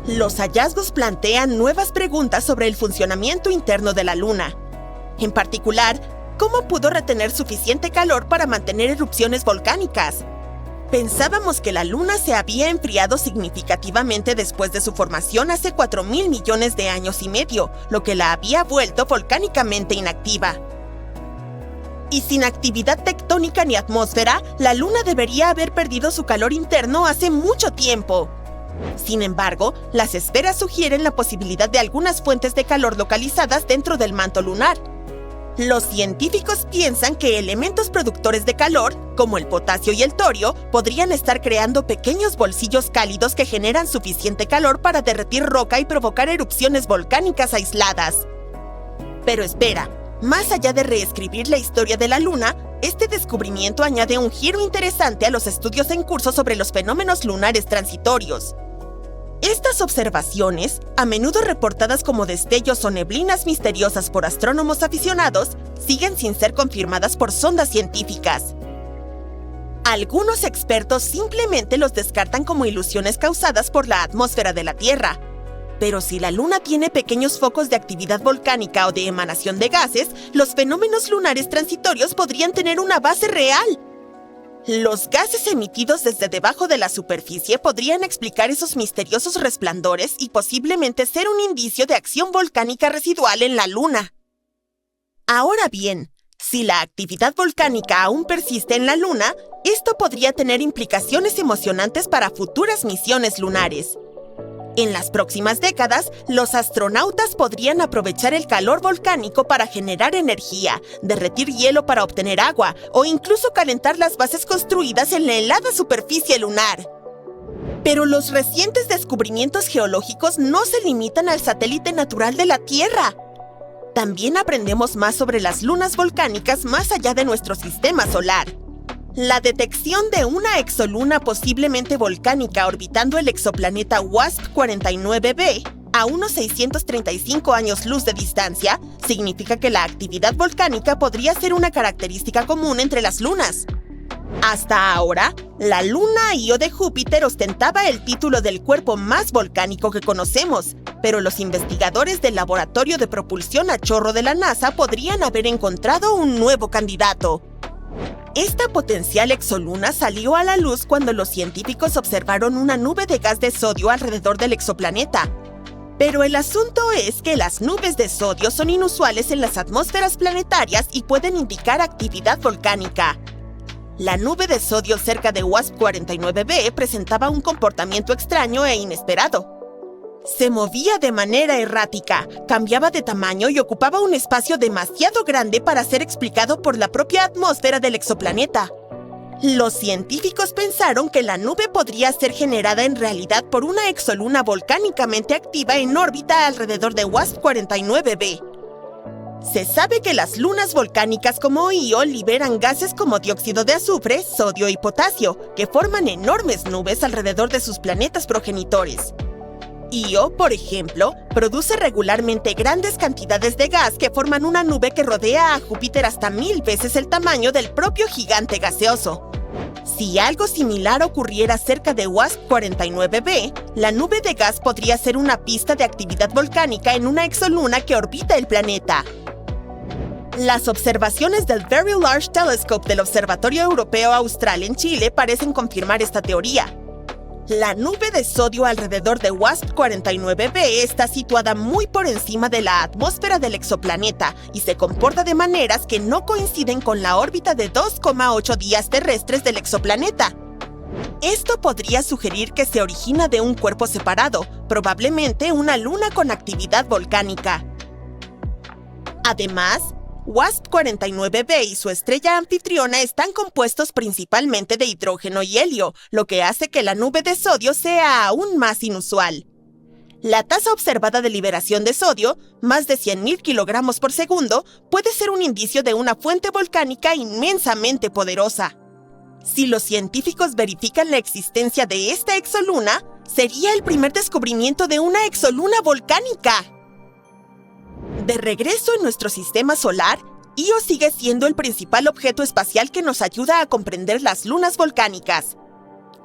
Los hallazgos plantean nuevas preguntas sobre el funcionamiento interno de la Luna. En particular, cómo pudo retener suficiente calor para mantener erupciones volcánicas. Pensábamos que la Luna se había enfriado significativamente después de su formación hace 4.000 millones de años y medio, lo que la había vuelto volcánicamente inactiva. Y sin actividad tectónica ni atmósfera, la Luna debería haber perdido su calor interno hace mucho tiempo. Sin embargo, las esferas sugieren la posibilidad de algunas fuentes de calor localizadas dentro del manto lunar. Los científicos piensan que elementos productores de calor, como el potasio y el torio, podrían estar creando pequeños bolsillos cálidos que generan suficiente calor para derretir roca y provocar erupciones volcánicas aisladas. Pero espera, más allá de reescribir la historia de la Luna, este descubrimiento añade un giro interesante a los estudios en curso sobre los fenómenos lunares transitorios. Estas observaciones, a menudo reportadas como destellos o neblinas misteriosas por astrónomos aficionados, siguen sin ser confirmadas por sondas científicas. Algunos expertos simplemente los descartan como ilusiones causadas por la atmósfera de la Tierra. Pero si la Luna tiene pequeños focos de actividad volcánica o de emanación de gases, los fenómenos lunares transitorios podrían tener una base real. Los gases emitidos desde debajo de la superficie podrían explicar esos misteriosos resplandores y posiblemente ser un indicio de acción volcánica residual en la Luna. Ahora bien, si la actividad volcánica aún persiste en la Luna, esto podría tener implicaciones emocionantes para futuras misiones lunares. En las próximas décadas, los astronautas podrían aprovechar el calor volcánico para generar energía, derretir hielo para obtener agua o incluso calentar las bases construidas en la helada superficie lunar. Pero los recientes descubrimientos geológicos no se limitan al satélite natural de la Tierra. También aprendemos más sobre las lunas volcánicas más allá de nuestro sistema solar. La detección de una exoluna posiblemente volcánica orbitando el exoplaneta WASP-49b a unos 635 años luz de distancia significa que la actividad volcánica podría ser una característica común entre las lunas. Hasta ahora, la luna Io de Júpiter ostentaba el título del cuerpo más volcánico que conocemos, pero los investigadores del Laboratorio de Propulsión a Chorro de la NASA podrían haber encontrado un nuevo candidato. Esta potencial exoluna salió a la luz cuando los científicos observaron una nube de gas de sodio alrededor del exoplaneta. Pero el asunto es que las nubes de sodio son inusuales en las atmósferas planetarias y pueden indicar actividad volcánica. La nube de sodio cerca de WASP-49b presentaba un comportamiento extraño e inesperado. Se movía de manera errática, cambiaba de tamaño y ocupaba un espacio demasiado grande para ser explicado por la propia atmósfera del exoplaneta. Los científicos pensaron que la nube podría ser generada en realidad por una exoluna volcánicamente activa en órbita alrededor de WASP-49b. Se sabe que las lunas volcánicas como Io liberan gases como dióxido de azufre, sodio y potasio, que forman enormes nubes alrededor de sus planetas progenitores. Io, por ejemplo, produce regularmente grandes cantidades de gas que forman una nube que rodea a Júpiter hasta 1000 veces el tamaño del propio gigante gaseoso. Si algo similar ocurriera cerca de WASP-49b, la nube de gas podría ser una pista de actividad volcánica en una exoluna que orbita el planeta. Las observaciones del Very Large Telescope del Observatorio Europeo Austral en Chile parecen confirmar esta teoría. La nube de sodio alrededor de WASP-49b está situada muy por encima de la atmósfera del exoplaneta y se comporta de maneras que no coinciden con la órbita de 2,8 días terrestres del exoplaneta. Esto podría sugerir que se origina de un cuerpo separado, probablemente una luna con actividad volcánica. Además, WASP-49b y su estrella anfitriona están compuestos principalmente de hidrógeno y helio, lo que hace que la nube de sodio sea aún más inusual. La tasa observada de liberación de sodio, más de 100.000 kilogramos por segundo, puede ser un indicio de una fuente volcánica inmensamente poderosa. Si los científicos verifican la existencia de esta exoluna, sería el primer descubrimiento de una exoluna volcánica. De regreso en nuestro sistema solar, Io sigue siendo el principal objeto espacial que nos ayuda a comprender las lunas volcánicas.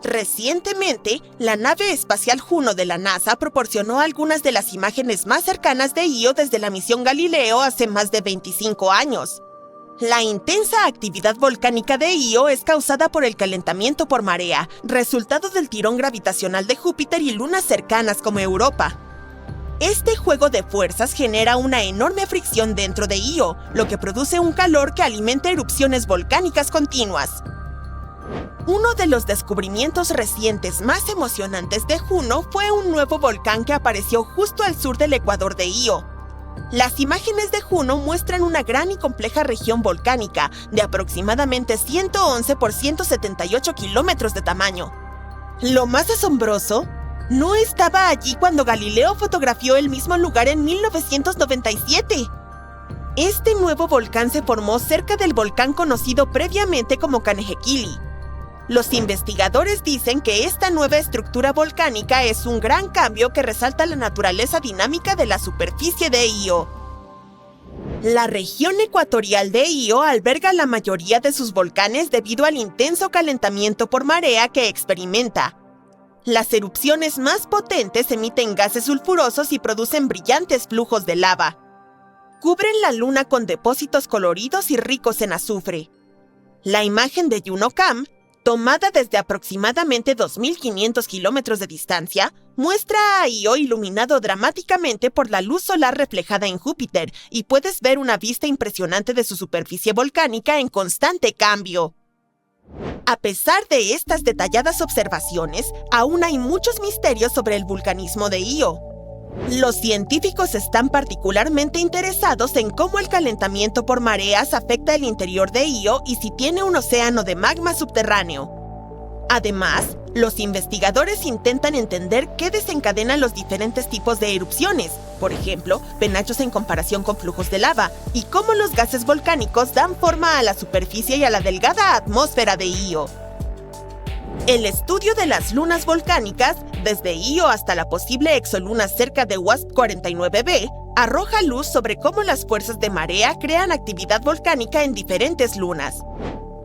Recientemente, la nave espacial Juno de la NASA proporcionó algunas de las imágenes más cercanas de Io desde la misión Galileo hace más de 25 años. La intensa actividad volcánica de Io es causada por el calentamiento por marea, resultado del tirón gravitacional de Júpiter y lunas cercanas como Europa. Este juego de fuerzas genera una enorme fricción dentro de Io, lo que produce un calor que alimenta erupciones volcánicas continuas. Uno de los descubrimientos recientes más emocionantes de Juno fue un nuevo volcán que apareció justo al sur del ecuador de Io. Las imágenes de Juno muestran una gran y compleja región volcánica de aproximadamente 111 por 178 kilómetros de tamaño. Lo más asombroso, no estaba allí cuando Galileo fotografió el mismo lugar en 1997. Este nuevo volcán se formó cerca del volcán conocido previamente como Kanehekili. Los investigadores dicen que esta nueva estructura volcánica es un gran cambio que resalta la naturaleza dinámica de la superficie de Io. La región ecuatorial de Io alberga la mayoría de sus volcanes debido al intenso calentamiento por marea que experimenta. Las erupciones más potentes emiten gases sulfurosos y producen brillantes flujos de lava. Cubren la luna con depósitos coloridos y ricos en azufre. La imagen de JunoCam, tomada desde aproximadamente 2.500 kilómetros de distancia, muestra a Io iluminado dramáticamente por la luz solar reflejada en Júpiter y puedes ver una vista impresionante de su superficie volcánica en constante cambio. A pesar de estas detalladas observaciones, aún hay muchos misterios sobre el vulcanismo de Io. Los científicos están particularmente interesados en cómo el calentamiento por mareas afecta el interior de Io y si tiene un océano de magma subterráneo. Además, los investigadores intentan entender qué desencadena los diferentes tipos de erupciones, por ejemplo, penachos en comparación con flujos de lava, y cómo los gases volcánicos dan forma a la superficie y a la delgada atmósfera de Io. El estudio de las lunas volcánicas, desde Io hasta la posible exoluna cerca de WASP-49b, arroja luz sobre cómo las fuerzas de marea crean actividad volcánica en diferentes lunas.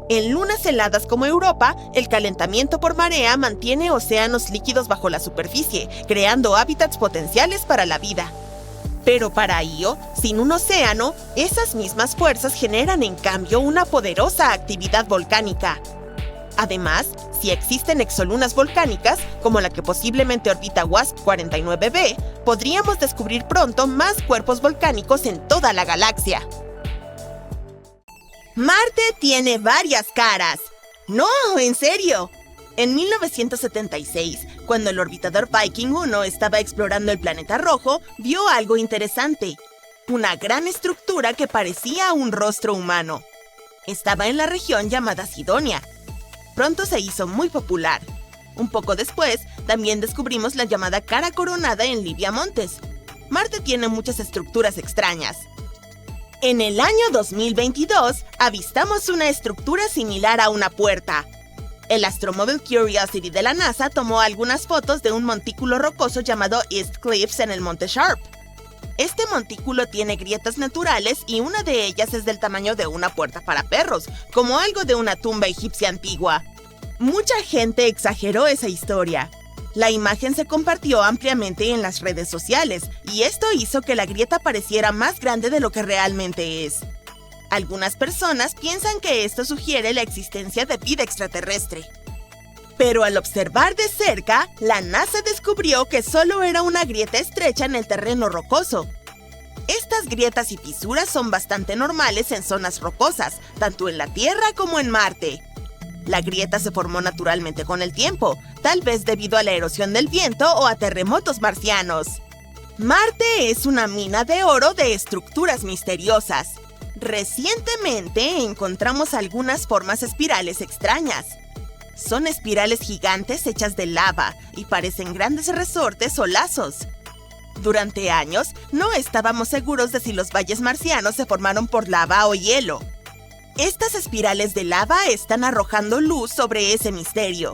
En lunas heladas como Europa, el calentamiento por marea mantiene océanos líquidos bajo la superficie, creando hábitats potenciales para la vida. Pero para Io, sin un océano, esas mismas fuerzas generan en cambio una poderosa actividad volcánica. Además, si existen exolunas volcánicas, como la que posiblemente orbita WASP-49b, podríamos descubrir pronto más cuerpos volcánicos en toda la galaxia. Marte tiene varias caras. ¡No, en serio! En 1976, cuando el orbitador Viking 1 estaba explorando el planeta rojo, vio algo interesante. Una gran estructura que parecía un rostro humano. Estaba en la región llamada Sidonia. Pronto se hizo muy popular. Un poco después, también descubrimos la llamada cara coronada en Libia Montes. Marte tiene muchas estructuras extrañas. En el año 2022, avistamos una estructura similar a una puerta. El astromóvil Curiosity de la NASA tomó algunas fotos de un montículo rocoso llamado East Cliffs en el monte Sharp. Este montículo tiene grietas naturales y una de ellas es del tamaño de una puerta para perros, como algo de una tumba egipcia antigua. Mucha gente exageró esa historia. La imagen se compartió ampliamente en las redes sociales, y esto hizo que la grieta pareciera más grande de lo que realmente es. Algunas personas piensan que esto sugiere la existencia de vida extraterrestre. Pero al observar de cerca, la NASA descubrió que solo era una grieta estrecha en el terreno rocoso. Estas grietas y fisuras son bastante normales en zonas rocosas, tanto en la Tierra como en Marte. La grieta se formó naturalmente con el tiempo, tal vez debido a la erosión del viento o a terremotos marcianos. Marte es una mina de oro de estructuras misteriosas. Recientemente encontramos algunas formas espirales extrañas. Son espirales gigantes hechas de lava y parecen grandes resortes o lazos. Durante años, no estábamos seguros de si los valles marcianos se formaron por lava o hielo. Estas espirales de lava están arrojando luz sobre ese misterio.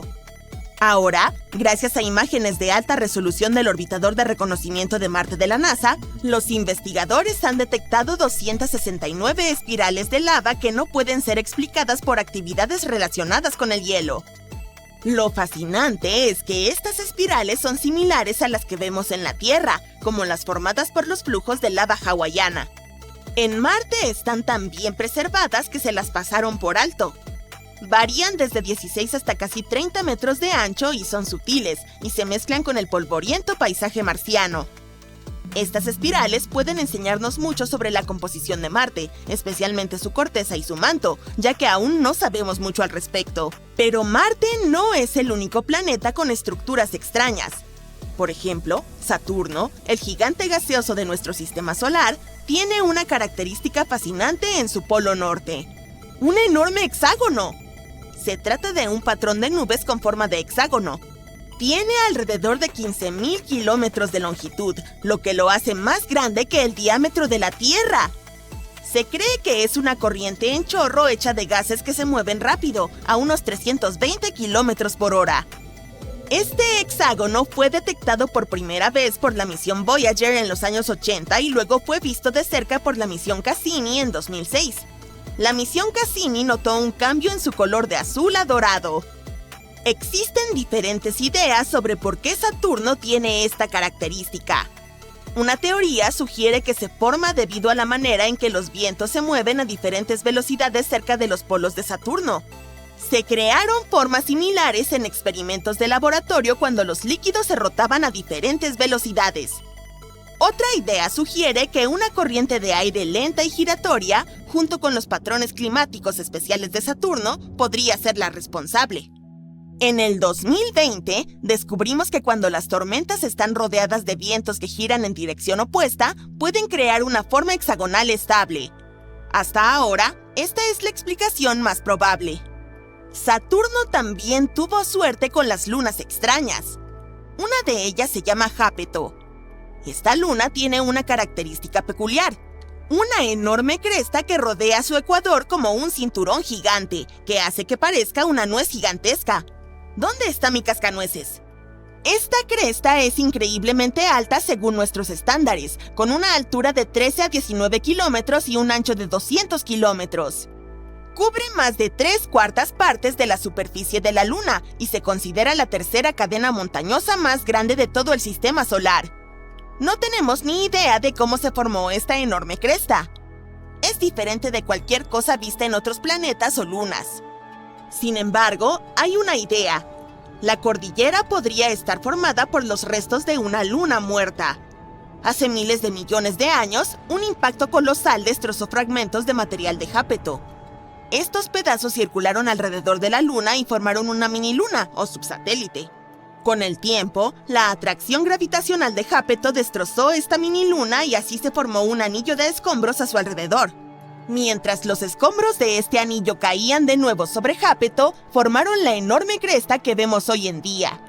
Ahora, gracias a imágenes de alta resolución del orbitador de reconocimiento de Marte de la NASA, los investigadores han detectado 269 espirales de lava que no pueden ser explicadas por actividades relacionadas con el hielo. Lo fascinante es que estas espirales son similares a las que vemos en la Tierra, como las formadas por los flujos de lava hawaiana. En Marte están tan bien preservadas que se las pasaron por alto. Varían desde 16 hasta casi 30 metros de ancho y son sutiles, y se mezclan con el polvoriento paisaje marciano. Estas espirales pueden enseñarnos mucho sobre la composición de Marte, especialmente su corteza y su manto, ya que aún no sabemos mucho al respecto. Pero Marte no es el único planeta con estructuras extrañas. Por ejemplo, Saturno, el gigante gaseoso de nuestro sistema solar, tiene una característica fascinante en su polo norte: un enorme hexágono. Se trata de un patrón de nubes con forma de hexágono. Tiene alrededor de 15.000 kilómetros de longitud, lo que lo hace más grande que el diámetro de la Tierra. Se cree que es una corriente en chorro hecha de gases que se mueven rápido, a unos 320 kilómetros por hora. Este hexágono fue detectado por primera vez por la misión Voyager en los años 80 y luego fue visto de cerca por la misión Cassini en 2006. La misión Cassini notó un cambio en su color de azul a dorado. Existen diferentes ideas sobre por qué Saturno tiene esta característica. Una teoría sugiere que se forma debido a la manera en que los vientos se mueven a diferentes velocidades cerca de los polos de Saturno. Se crearon formas similares en experimentos de laboratorio cuando los líquidos se rotaban a diferentes velocidades. Otra idea sugiere que una corriente de aire lenta y giratoria, junto con los patrones climáticos especiales de Saturno, podría ser la responsable. En el 2020, descubrimos que cuando las tormentas están rodeadas de vientos que giran en dirección opuesta, pueden crear una forma hexagonal estable. Hasta ahora, esta es la explicación más probable. Saturno también tuvo suerte con las lunas extrañas. Una de ellas se llama Jápeto. Esta luna tiene una característica peculiar: una enorme cresta que rodea su ecuador como un cinturón gigante, que hace que parezca una nuez gigantesca. ¿Dónde está mi cascanueces? Esta cresta es increíblemente alta según nuestros estándares, con una altura de 13 a 19 kilómetros y un ancho de 200 kilómetros. Cubre más de 3/4 partes de la superficie de la Luna y se considera la tercera cadena montañosa más grande de todo el sistema solar. No tenemos ni idea de cómo se formó esta enorme cresta. Es diferente de cualquier cosa vista en otros planetas o lunas. Sin embargo, hay una idea. La cordillera podría estar formada por los restos de una luna muerta. Hace miles de millones de años, un impacto colosal destrozó fragmentos de material de Jápeto. Estos pedazos circularon alrededor de la Luna y formaron una mini luna o subsatélite. Con el tiempo, la atracción gravitacional de Jápeto destrozó esta mini luna y así se formó un anillo de escombros a su alrededor. Mientras los escombros de este anillo caían de nuevo sobre Jápeto, formaron la enorme cresta que vemos hoy en día.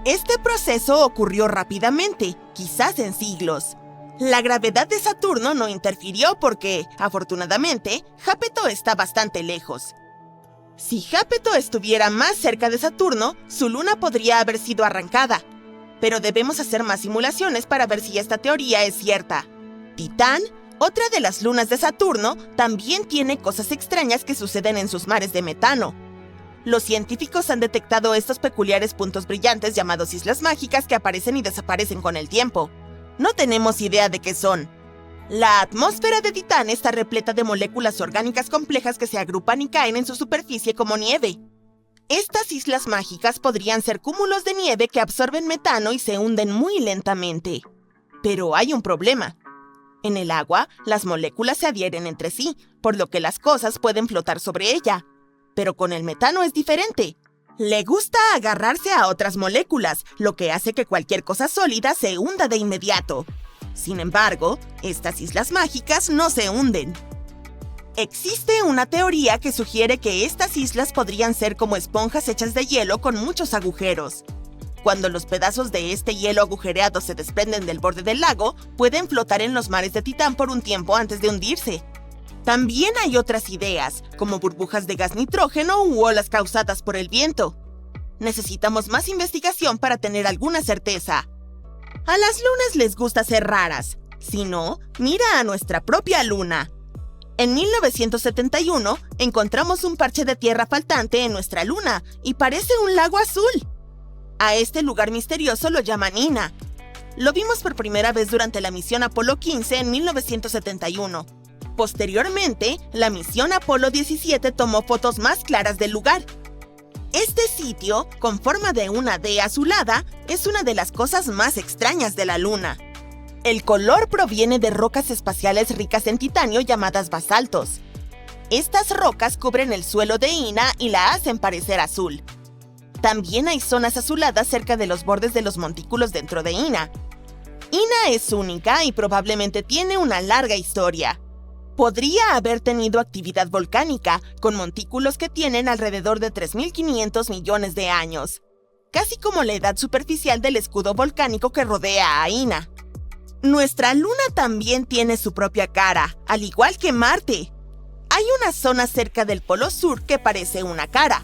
Este proceso ocurrió rápidamente, quizás en siglos. La gravedad de Saturno no interfirió porque, afortunadamente, Jápeto está bastante lejos. Si Jápeto estuviera más cerca de Saturno, su luna podría haber sido arrancada. Pero debemos hacer más simulaciones para ver si esta teoría es cierta. Titán, otra de las lunas de Saturno, también tiene cosas extrañas que suceden en sus mares de metano. Los científicos han detectado estos peculiares puntos brillantes llamados islas mágicas que aparecen y desaparecen con el tiempo. No tenemos idea de qué son. La atmósfera de Titán está repleta de moléculas orgánicas complejas que se agrupan y caen en su superficie como nieve. Estas islas mágicas podrían ser cúmulos de nieve que absorben metano y se hunden muy lentamente. Pero hay un problema. En el agua, las moléculas se adhieren entre sí, por lo que las cosas pueden flotar sobre ella. Pero con el metano es diferente. Le gusta agarrarse a otras moléculas, lo que hace que cualquier cosa sólida se hunda de inmediato. Sin embargo, estas islas mágicas no se hunden. Existe una teoría que sugiere que estas islas podrían ser como esponjas hechas de hielo con muchos agujeros. Cuando los pedazos de este hielo agujereado se desprenden del borde del lago, pueden flotar en los mares de Titán por un tiempo antes de hundirse. También hay otras ideas, como burbujas de gas nitrógeno u olas causadas por el viento. Necesitamos más investigación para tener alguna certeza. A las lunas les gusta ser raras. Si no, mira a nuestra propia luna. En 1971, encontramos un parche de tierra faltante en nuestra luna y parece un lago azul. A este lugar misterioso lo llaman Ina. Lo vimos por primera vez durante la misión Apolo 15 en 1971. Posteriormente, la misión Apolo 17 tomó fotos más claras del lugar. Este sitio, con forma de una D azulada, es una de las cosas más extrañas de la Luna. El color proviene de rocas espaciales ricas en titanio llamadas basaltos. Estas rocas cubren el suelo de Ina y la hacen parecer azul. También hay zonas azuladas cerca de los bordes de los montículos dentro de Ina. Ina es única y probablemente tiene una larga historia. Podría haber tenido actividad volcánica, con montículos que tienen alrededor de 3.500 millones de años, casi como la edad superficial del escudo volcánico que rodea a Ina. Nuestra Luna también tiene su propia cara, al igual que Marte. Hay una zona cerca del Polo Sur que parece una cara,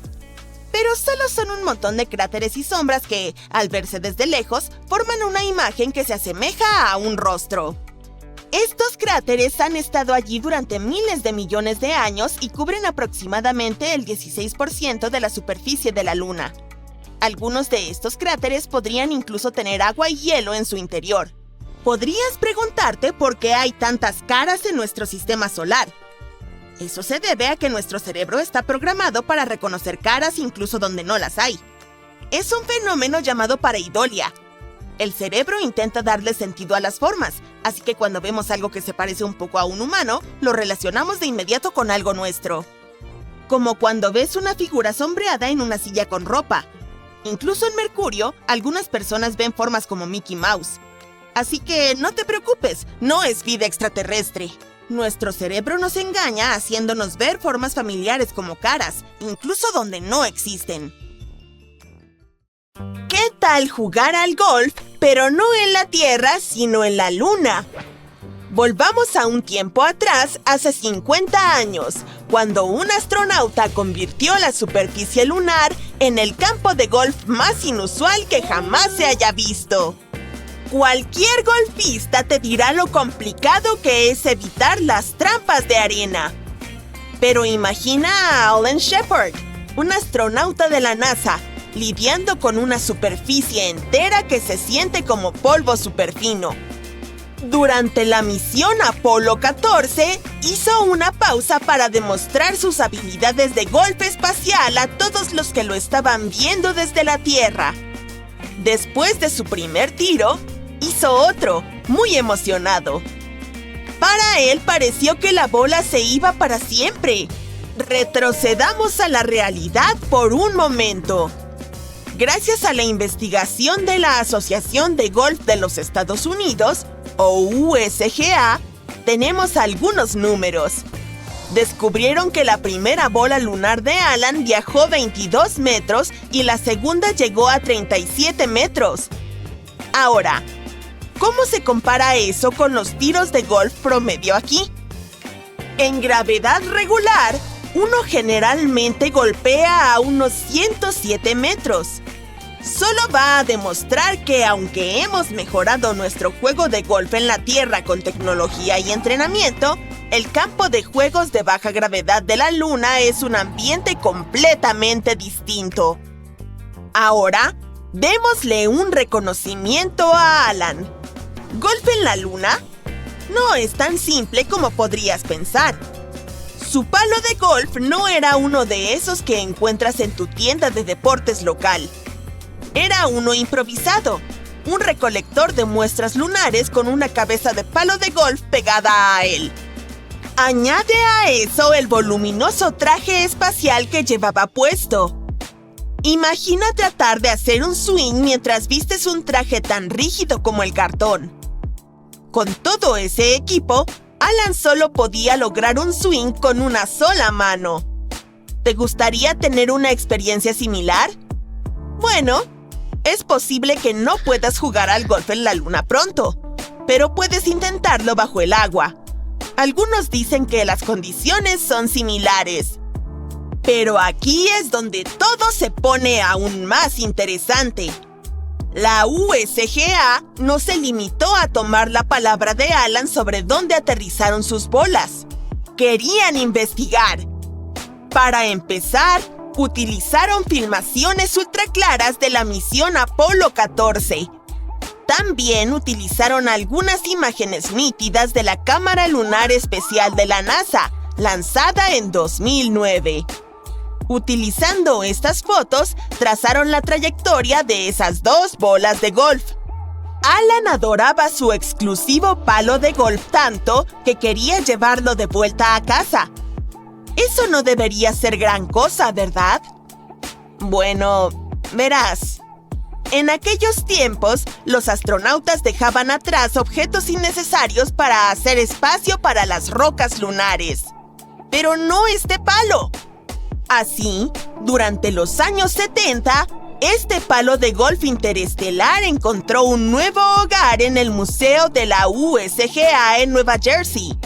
pero solo son un montón de cráteres y sombras que, al verse desde lejos, forman una imagen que se asemeja a un rostro. Estos cráteres han estado allí durante miles de millones de años y cubren aproximadamente el 16% de la superficie de la Luna. Algunos de estos cráteres podrían incluso tener agua y hielo en su interior. Podrías preguntarte por qué hay tantas caras en nuestro sistema solar. Eso se debe a que nuestro cerebro está programado para reconocer caras incluso donde no las hay. Es un fenómeno llamado pareidolia. El cerebro intenta darle sentido a las formas, así que cuando vemos algo que se parece un poco a un humano, lo relacionamos de inmediato con algo nuestro. Como cuando ves una figura sombreada en una silla con ropa. Incluso en Mercurio, algunas personas ven formas como Mickey Mouse. Así que no te preocupes, no es vida extraterrestre. Nuestro cerebro nos engaña haciéndonos ver formas familiares como caras, incluso donde no existen. ¿Qué tal jugar al golf, pero no en la Tierra, sino en la Luna? Volvamos a un tiempo atrás, hace 50 años, cuando un astronauta convirtió la superficie lunar en el campo de golf más inusual que jamás se haya visto. Cualquier golfista te dirá lo complicado que es evitar las trampas de arena. Pero imagina a Alan Shepard, un astronauta de la NASA, lidiando con una superficie entera que se siente como polvo superfino. Durante la misión Apolo 14, hizo una pausa para demostrar sus habilidades de golf espacial a todos los que lo estaban viendo desde la Tierra. Después de su primer tiro, hizo otro, muy emocionado. Para él pareció que la bola se iba para siempre. Retrocedamos a la realidad por un momento. Gracias a la investigación de la Asociación de Golf de los Estados Unidos, o USGA, tenemos algunos números. Descubrieron que la primera bola lunar de Alan viajó 22 metros y la segunda llegó a 37 metros. Ahora, ¿cómo se compara eso con los tiros de golf promedio aquí? En gravedad regular, uno generalmente golpea a unos 107 metros. Solo va a demostrar que aunque hemos mejorado nuestro juego de golf en la Tierra con tecnología y entrenamiento, el campo de juegos de baja gravedad de la Luna es un ambiente completamente distinto. Ahora, démosle un reconocimiento a Alan. ¿Golf en la Luna? No es tan simple como podrías pensar. Su palo de golf no era uno de esos que encuentras en tu tienda de deportes local. Era uno improvisado, un recolector de muestras lunares con una cabeza de palo de golf pegada a él. Añade a eso el voluminoso traje espacial que llevaba puesto. Imagina tratar de hacer un swing mientras vistes un traje tan rígido como el cartón. Con todo ese equipo, Alan solo podía lograr un swing con una sola mano. ¿Te gustaría tener una experiencia similar? Bueno, es posible que no puedas jugar al golf en la Luna pronto, pero puedes intentarlo bajo el agua. Algunos dicen que las condiciones son similares. Pero aquí es donde todo se pone aún más interesante. La USGA no se limitó a tomar la palabra de Alan sobre dónde aterrizaron sus bolas. Querían investigar. Para empezar, utilizaron filmaciones ultraclaras de la misión Apolo 14. También utilizaron algunas imágenes nítidas de la cámara lunar especial de la NASA, lanzada en 2009. Utilizando estas fotos, trazaron la trayectoria de esas dos bolas de golf. Alan adoraba su exclusivo palo de golf tanto que quería llevarlo de vuelta a casa. Eso no debería ser gran cosa, ¿verdad? Bueno, verás. En aquellos tiempos, los astronautas dejaban atrás objetos innecesarios para hacer espacio para las rocas lunares. Pero no este palo. Así, durante los años 70, este palo de golf interestelar encontró un nuevo hogar en el Museo de la USGA en Nueva Jersey.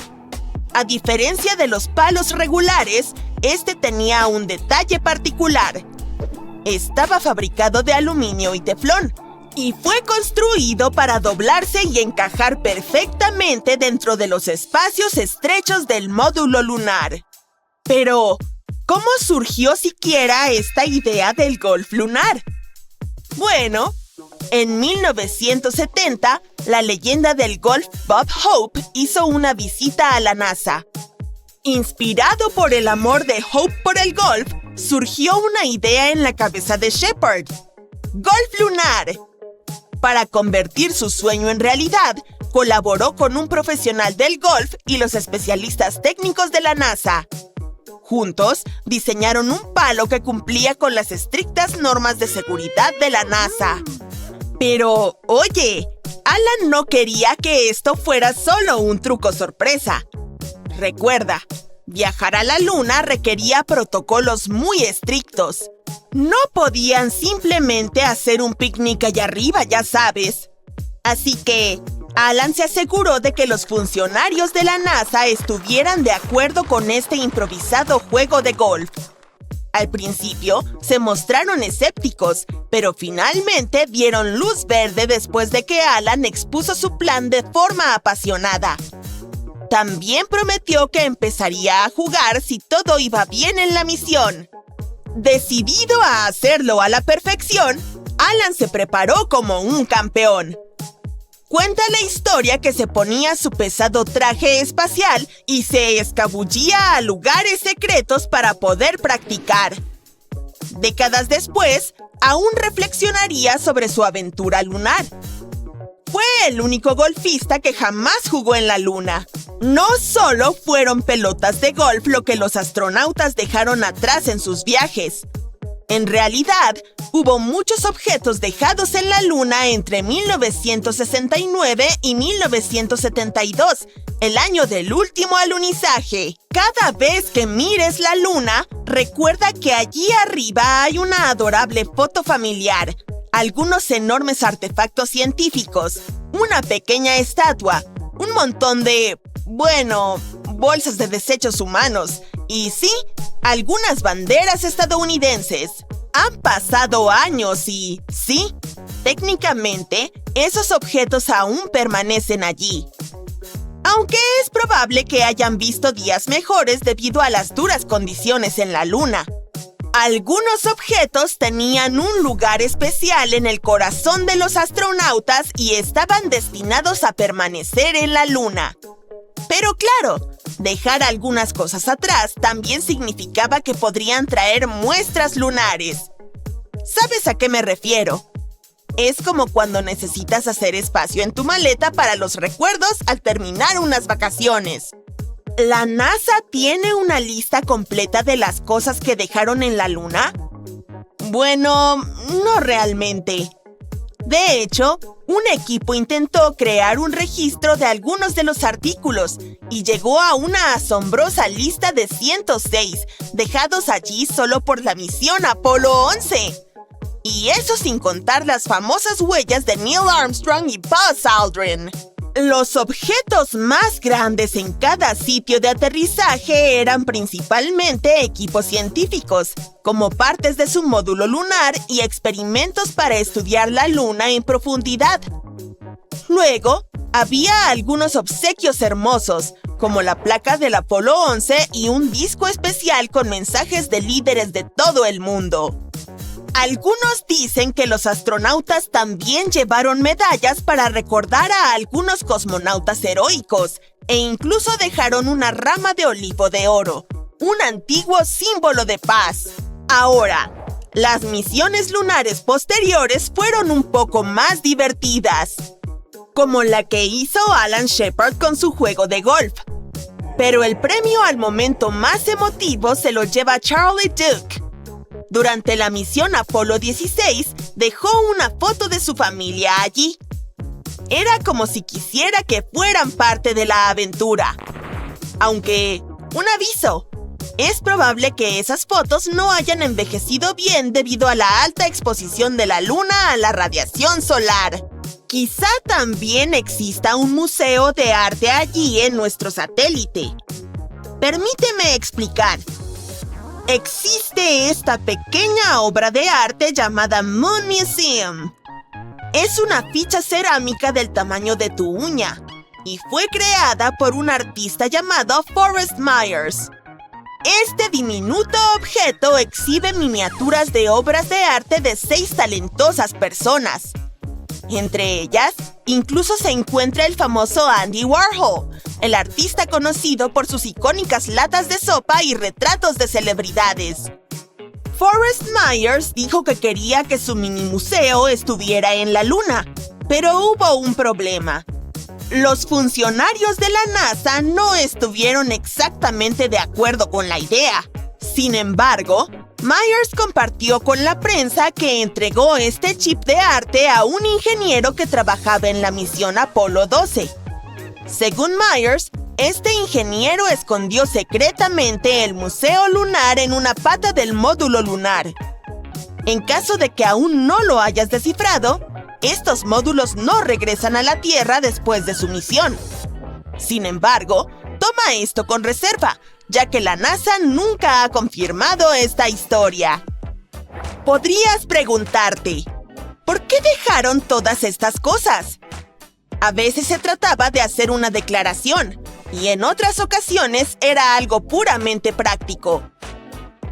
A diferencia de los palos regulares, este tenía un detalle particular. Estaba fabricado de aluminio y teflón, y fue construido para doblarse y encajar perfectamente dentro de los espacios estrechos del módulo lunar. Pero, ¿cómo surgió siquiera esta idea del golf lunar? Bueno, en 1970, la leyenda del golf Bob Hope hizo una visita a la NASA. Inspirado por el amor de Hope por el golf, surgió una idea en la cabeza de Shepard: golf lunar. Para convertir su sueño en realidad, colaboró con un profesional del golf y los especialistas técnicos de la NASA. Juntos, diseñaron un palo que cumplía con las estrictas normas de seguridad de la NASA. Pero, oye, Alan no quería que esto fuera solo un truco sorpresa. Recuerda, viajar a la Luna requería protocolos muy estrictos. No podían simplemente hacer un picnic allá arriba, ya sabes. Así que, Alan se aseguró de que los funcionarios de la NASA estuvieran de acuerdo con este improvisado juego de golf. Al principio, se mostraron escépticos, pero finalmente dieron luz verde después de que Alan expuso su plan de forma apasionada. También prometió que empezaría a jugar si todo iba bien en la misión. Decidido a hacerlo a la perfección, Alan se preparó como un campeón. Cuenta la historia que se ponía su pesado traje espacial y se escabullía a lugares secretos para poder practicar. Décadas después, aún reflexionaría sobre su aventura lunar. Fue el único golfista que jamás jugó en la Luna. No solo fueron pelotas de golf lo que los astronautas dejaron atrás en sus viajes. En realidad, hubo muchos objetos dejados en la Luna entre 1969 y 1972, el año del último alunizaje. Cada vez que mires la Luna, recuerda que allí arriba hay una adorable foto familiar, algunos enormes artefactos científicos, una pequeña estatua, un montón de, bolsas de desechos humanos y sí, algunas banderas estadounidenses. Han pasado años y, sí, técnicamente, esos objetos aún permanecen allí. Aunque es probable que hayan visto días mejores debido a las duras condiciones en la Luna. Algunos objetos tenían un lugar especial en el corazón de los astronautas y estaban destinados a permanecer en la Luna. Pero claro, dejar algunas cosas atrás también significaba que podrían traer muestras lunares. ¿Sabes a qué me refiero? Es como cuando necesitas hacer espacio en tu maleta para los recuerdos al terminar unas vacaciones. ¿La NASA tiene una lista completa de las cosas que dejaron en la Luna? Bueno, no realmente. De hecho, un equipo intentó crear un registro de algunos de los artículos y llegó a una asombrosa lista de 106, dejados allí solo por la misión Apolo 11. Y eso sin contar las famosas huellas de Neil Armstrong y Buzz Aldrin. Los objetos más grandes en cada sitio de aterrizaje eran principalmente equipos científicos, como partes de su módulo lunar y experimentos para estudiar la Luna en profundidad. Luego, había algunos obsequios hermosos, como la placa del Apolo 11 y un disco especial con mensajes de líderes de todo el mundo. Algunos dicen que los astronautas también llevaron medallas para recordar a algunos cosmonautas heroicos e incluso dejaron una rama de olivo de oro, un antiguo símbolo de paz. Ahora, las misiones lunares posteriores fueron un poco más divertidas, como la que hizo Alan Shepard con su juego de golf. Pero el premio al momento más emotivo se lo lleva Charlie Duke. Durante la misión Apolo 16, dejó una foto de su familia allí. Era como si quisiera que fueran parte de la aventura. Aunque, un aviso, es probable que esas fotos no hayan envejecido bien debido a la alta exposición de la Luna a la radiación solar. Quizá también exista un museo de arte allí en nuestro satélite. Permíteme explicar. Existe esta pequeña obra de arte llamada Moon Museum. Es una ficha cerámica del tamaño de tu uña y fue creada por un artista llamado Forrest Myers. Este diminuto objeto exhibe miniaturas de obras de arte de 6 talentosas personas. Entre ellas, incluso se encuentra el famoso Andy Warhol, el artista conocido por sus icónicas latas de sopa y retratos de celebridades. Forrest Myers dijo que quería que su mini museo estuviera en la Luna, pero hubo un problema. Los funcionarios de la NASA no estuvieron exactamente de acuerdo con la idea. Sin embargo, Myers compartió con la prensa que entregó este chip de arte a un ingeniero que trabajaba en la misión Apolo 12. Según Myers, este ingeniero escondió secretamente el museo lunar en una pata del módulo lunar. En caso de que aún no lo hayas descifrado, estos módulos no regresan a la Tierra después de su misión. Sin embargo, toma esto con reserva, ya que la NASA nunca ha confirmado esta historia. Podrías preguntarte, ¿por qué dejaron todas estas cosas? A veces se trataba de hacer una declaración, y en otras ocasiones era algo puramente práctico.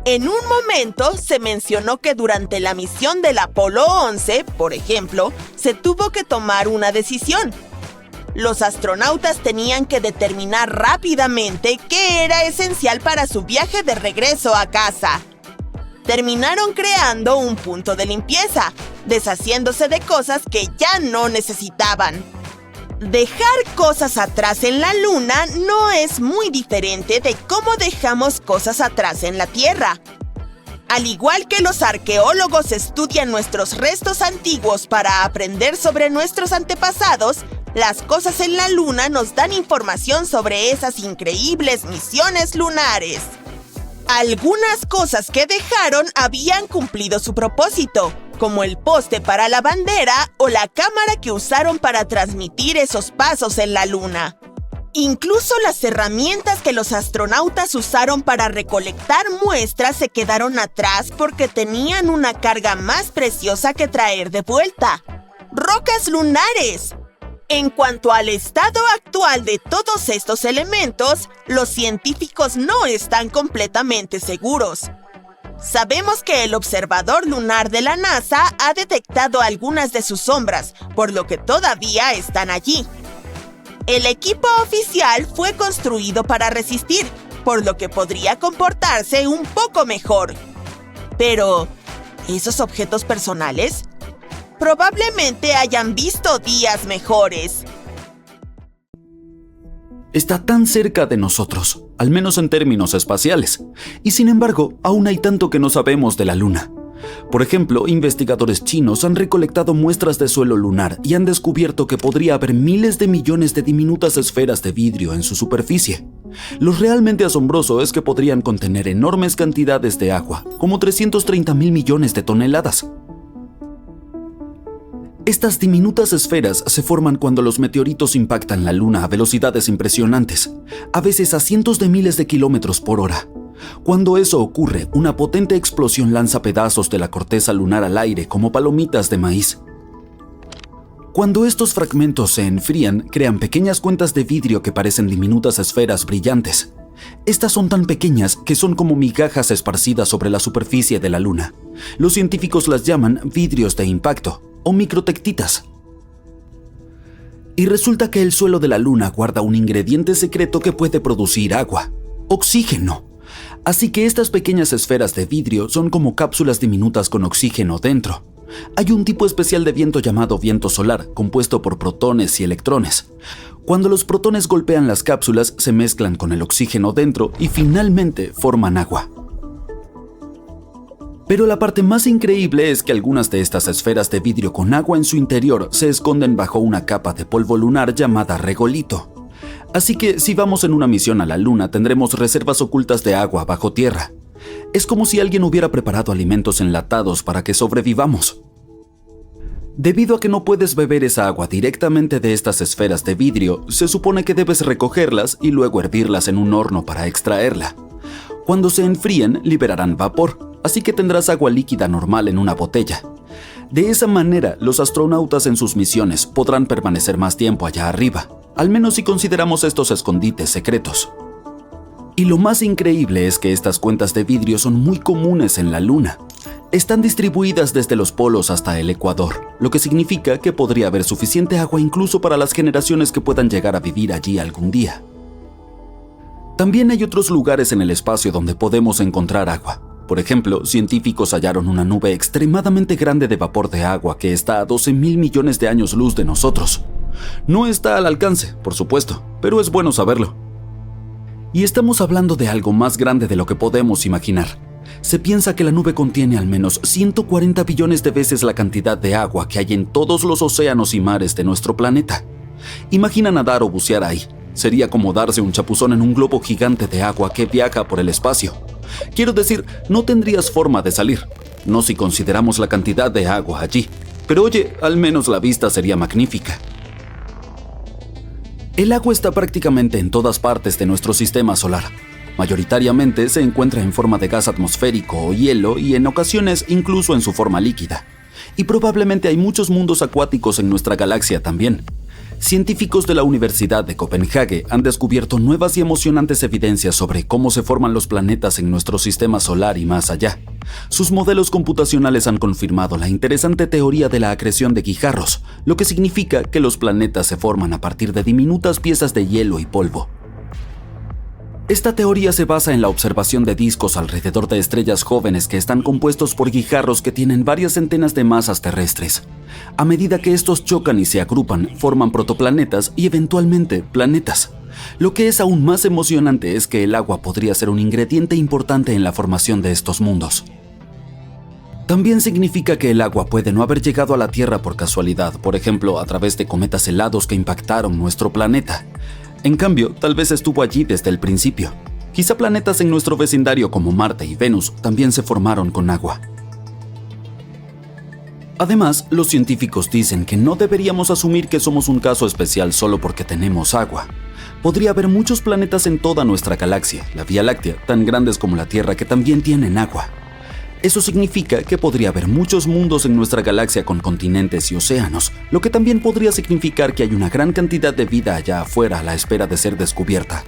En un momento se mencionó que durante la misión del Apolo 11, por ejemplo, se tuvo que tomar una decisión. Los astronautas tenían que determinar rápidamente qué era esencial para su viaje de regreso a casa. Terminaron creando un punto de limpieza, deshaciéndose de cosas que ya no necesitaban. Dejar cosas atrás en la Luna no es muy diferente de cómo dejamos cosas atrás en la Tierra. Al igual que los arqueólogos estudian nuestros restos antiguos para aprender sobre nuestros antepasados, las cosas en la Luna nos dan información sobre esas increíbles misiones lunares. Algunas cosas que dejaron habían cumplido su propósito, como el poste para la bandera o la cámara que usaron para transmitir esos pasos en la Luna. Incluso las herramientas que los astronautas usaron para recolectar muestras se quedaron atrás porque tenían una carga más preciosa que traer de vuelta: rocas lunares. En cuanto al estado actual de todos estos elementos, los científicos no están completamente seguros. Sabemos que el observador lunar de la NASA ha detectado algunas de sus sombras, por lo que todavía están allí. El equipo oficial fue construido para resistir, por lo que podría comportarse un poco mejor. Pero, ¿esos objetos personales? Probablemente hayan visto días mejores. Está tan cerca de nosotros, al menos en términos espaciales, y sin embargo, aún hay tanto que no sabemos de la Luna. Por ejemplo, investigadores chinos han recolectado muestras de suelo lunar y han descubierto que podría haber miles de millones de diminutas esferas de vidrio en su superficie. Lo realmente asombroso es que podrían contener enormes cantidades de agua, como 330.000 millones de toneladas. Estas diminutas esferas se forman cuando los meteoritos impactan la Luna a velocidades impresionantes, a veces a cientos de miles de kilómetros por hora. Cuando eso ocurre, una potente explosión lanza pedazos de la corteza lunar al aire como palomitas de maíz. Cuando estos fragmentos se enfrían, crean pequeñas cuentas de vidrio que parecen diminutas esferas brillantes. Estas son tan pequeñas que son como migajas esparcidas sobre la superficie de la Luna. Los científicos las llaman vidrios de impacto o microtectitas. Y resulta que el suelo de la Luna guarda un ingrediente secreto que puede producir agua: oxígeno. Así que estas pequeñas esferas de vidrio son como cápsulas diminutas con oxígeno dentro. Hay un tipo especial de viento llamado viento solar, compuesto por protones y electrones. Cuando los protones golpean las cápsulas, se mezclan con el oxígeno dentro y finalmente forman agua. Pero la parte más increíble es que algunas de estas esferas de vidrio con agua en su interior se esconden bajo una capa de polvo lunar llamada regolito. Así que si vamos en una misión a la Luna, tendremos reservas ocultas de agua bajo tierra. Es como si alguien hubiera preparado alimentos enlatados para que sobrevivamos. Debido a que no puedes beber esa agua directamente de estas esferas de vidrio, se supone que debes recogerlas y luego hervirlas en un horno para extraerla. Cuando se enfríen, liberarán vapor, así que tendrás agua líquida normal en una botella. De esa manera, los astronautas en sus misiones podrán permanecer más tiempo allá arriba, al menos si consideramos estos escondites secretos. Y lo más increíble es que estas cuentas de vidrio son muy comunes en la Luna. Están distribuidas desde los polos hasta el Ecuador, lo que significa que podría haber suficiente agua incluso para las generaciones que puedan llegar a vivir allí algún día. También hay otros lugares en el espacio donde podemos encontrar agua. Por ejemplo, científicos hallaron una nube extremadamente grande de vapor de agua que está a 12.000 millones de años luz de nosotros. No está al alcance, por supuesto, pero es bueno saberlo. Y estamos hablando de algo más grande de lo que podemos imaginar. Se piensa que la nube contiene al menos 140 billones de veces la cantidad de agua que hay en todos los océanos y mares de nuestro planeta. Imagina nadar o bucear ahí. Sería como darse un chapuzón en un globo gigante de agua que viaja por el espacio. Quiero decir, no tendrías forma de salir, no si consideramos la cantidad de agua allí. Pero oye, al menos la vista sería magnífica. El agua está prácticamente en todas partes de nuestro sistema solar. Mayoritariamente se encuentra en forma de gas atmosférico o hielo y en ocasiones incluso en su forma líquida. Y probablemente hay muchos mundos acuáticos en nuestra galaxia también. Científicos de la Universidad de Copenhague han descubierto nuevas y emocionantes evidencias sobre cómo se forman los planetas en nuestro sistema solar y más allá. Sus modelos computacionales han confirmado la interesante teoría de la acreción de guijarros, lo que significa que los planetas se forman a partir de diminutas piezas de hielo y polvo. Esta teoría se basa en la observación de discos alrededor de estrellas jóvenes que están compuestos por guijarros que tienen varias centenas de masas terrestres. A medida que estos chocan y se agrupan, forman protoplanetas y eventualmente planetas. Lo que es aún más emocionante es que el agua podría ser un ingrediente importante en la formación de estos mundos. También significa que el agua puede no haber llegado a la Tierra por casualidad, por ejemplo, a través de cometas helados que impactaron nuestro planeta. En cambio, tal vez estuvo allí desde el principio. Quizá planetas en nuestro vecindario como Marte y Venus también se formaron con agua. Además, los científicos dicen que no deberíamos asumir que somos un caso especial solo porque tenemos agua. Podría haber muchos planetas en toda nuestra galaxia, la Vía Láctea, tan grandes como la Tierra, que también tienen agua. Eso significa que podría haber muchos mundos en nuestra galaxia con continentes y océanos, lo que también podría significar que hay una gran cantidad de vida allá afuera a la espera de ser descubierta.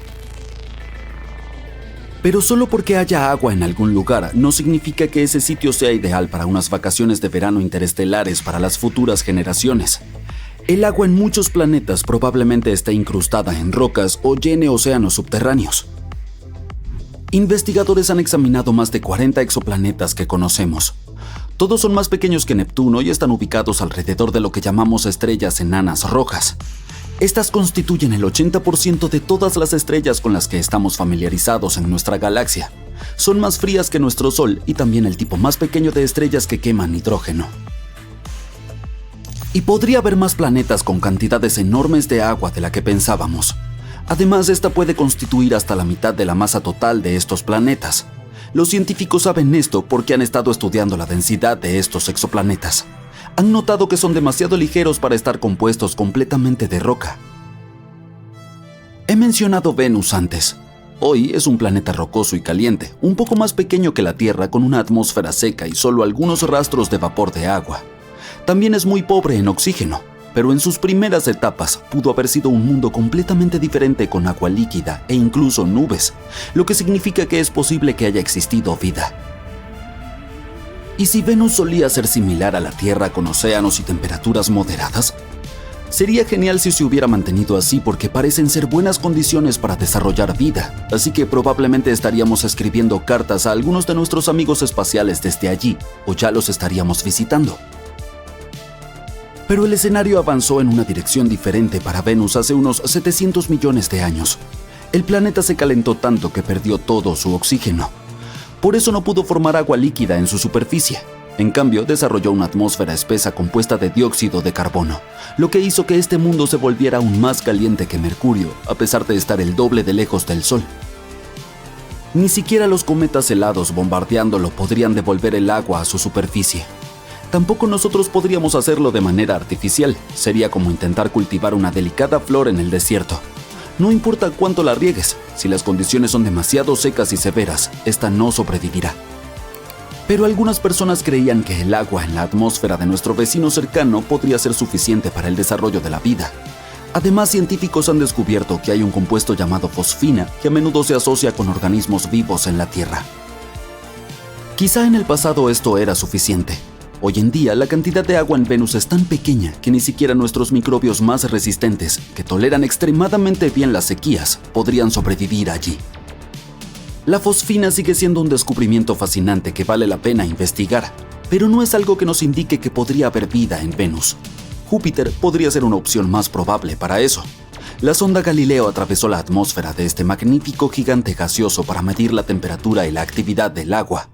Pero solo porque haya agua en algún lugar no significa que ese sitio sea ideal para unas vacaciones de verano interestelares para las futuras generaciones. El agua en muchos planetas probablemente esté incrustada en rocas o llene océanos subterráneos. Investigadores han examinado más de 40 exoplanetas que conocemos. Todos son más pequeños que Neptuno y están ubicados alrededor de lo que llamamos estrellas enanas rojas. Estas constituyen el 80% de todas las estrellas con las que estamos familiarizados en nuestra galaxia. Son más frías que nuestro Sol y también el tipo más pequeño de estrellas que queman hidrógeno. Y podría haber más planetas con cantidades enormes de agua de la que pensábamos. Además, esta puede constituir hasta la mitad de la masa total de estos planetas. Los científicos saben esto porque han estado estudiando la densidad de estos exoplanetas. Han notado que son demasiado ligeros para estar compuestos completamente de roca. He mencionado Venus antes. Hoy es un planeta rocoso y caliente, un poco más pequeño que la Tierra, con una atmósfera seca y solo algunos rastros de vapor de agua. También es muy pobre en oxígeno. pero en sus primeras etapas pudo haber sido un mundo completamente diferente con agua líquida e incluso nubes, lo que significa que es posible que haya existido vida. ¿Y si Venus solía ser similar a la Tierra con océanos y temperaturas moderadas? Sería genial si se hubiera mantenido así porque parecen ser buenas condiciones para desarrollar vida, así que probablemente estaríamos escribiendo cartas a algunos de nuestros amigos espaciales desde allí, o ya los estaríamos visitando. Pero el escenario avanzó en una dirección diferente para Venus hace unos 700 millones de años. El planeta se calentó tanto que perdió todo su oxígeno. Por eso no pudo formar agua líquida en su superficie. En cambio, desarrolló una atmósfera espesa compuesta de dióxido de carbono, lo que hizo que este mundo se volviera aún más caliente que Mercurio, a pesar de estar el doble de lejos del Sol. Ni siquiera los cometas helados bombardeándolo podrían devolver el agua a su superficie. Tampoco nosotros podríamos hacerlo de manera artificial. Sería como intentar cultivar una delicada flor en el desierto. No importa cuánto la riegues, si las condiciones son demasiado secas y severas, esta no sobrevivirá. Pero algunas personas creían que el agua en la atmósfera de nuestro vecino cercano podría ser suficiente para el desarrollo de la vida. Además, científicos han descubierto que hay un compuesto llamado fosfina que a menudo se asocia con organismos vivos en la Tierra. Quizá en el pasado esto era suficiente. Hoy en día, la cantidad de agua en Venus es tan pequeña que ni siquiera nuestros microbios más resistentes, que toleran extremadamente bien las sequías, podrían sobrevivir allí. La fosfina sigue siendo un descubrimiento fascinante que vale la pena investigar, pero no es algo que nos indique que podría haber vida en Venus. Júpiter podría ser una opción más probable para eso. La sonda Galileo atravesó la atmósfera de este magnífico gigante gaseoso para medir la temperatura y la actividad del agua.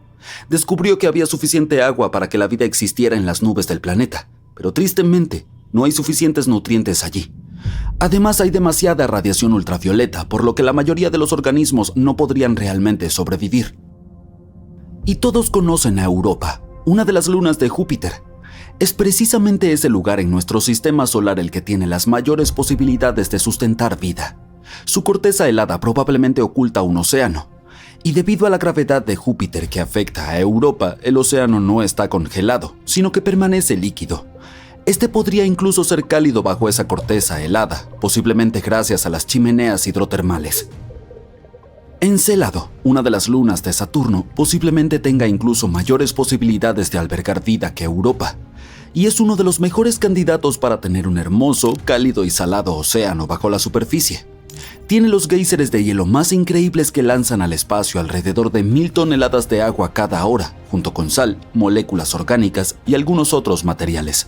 Descubrió que había suficiente agua para que la vida existiera en las nubes del planeta, pero tristemente no hay suficientes nutrientes allí. Además, hay demasiada radiación ultravioleta, por lo que la mayoría de los organismos no podrían realmente sobrevivir. Y todos conocen a Europa, una de las lunas de Júpiter. Es precisamente ese lugar en nuestro sistema solar el que tiene las mayores posibilidades de sustentar vida. Su corteza helada probablemente oculta un océano. Y debido a la gravedad de Júpiter que afecta a Europa, el océano no está congelado, sino que permanece líquido. Este podría incluso ser cálido bajo esa corteza helada, posiblemente gracias a las chimeneas hidrotermales. Encélado, una de las lunas de Saturno, posiblemente tenga incluso mayores posibilidades de albergar vida que Europa, y es uno de los mejores candidatos para tener un hermoso, cálido y salado océano bajo la superficie. Tiene los géiseres de hielo más increíbles que lanzan al espacio alrededor de 1000 toneladas de agua cada hora, junto con sal, moléculas orgánicas y algunos otros materiales.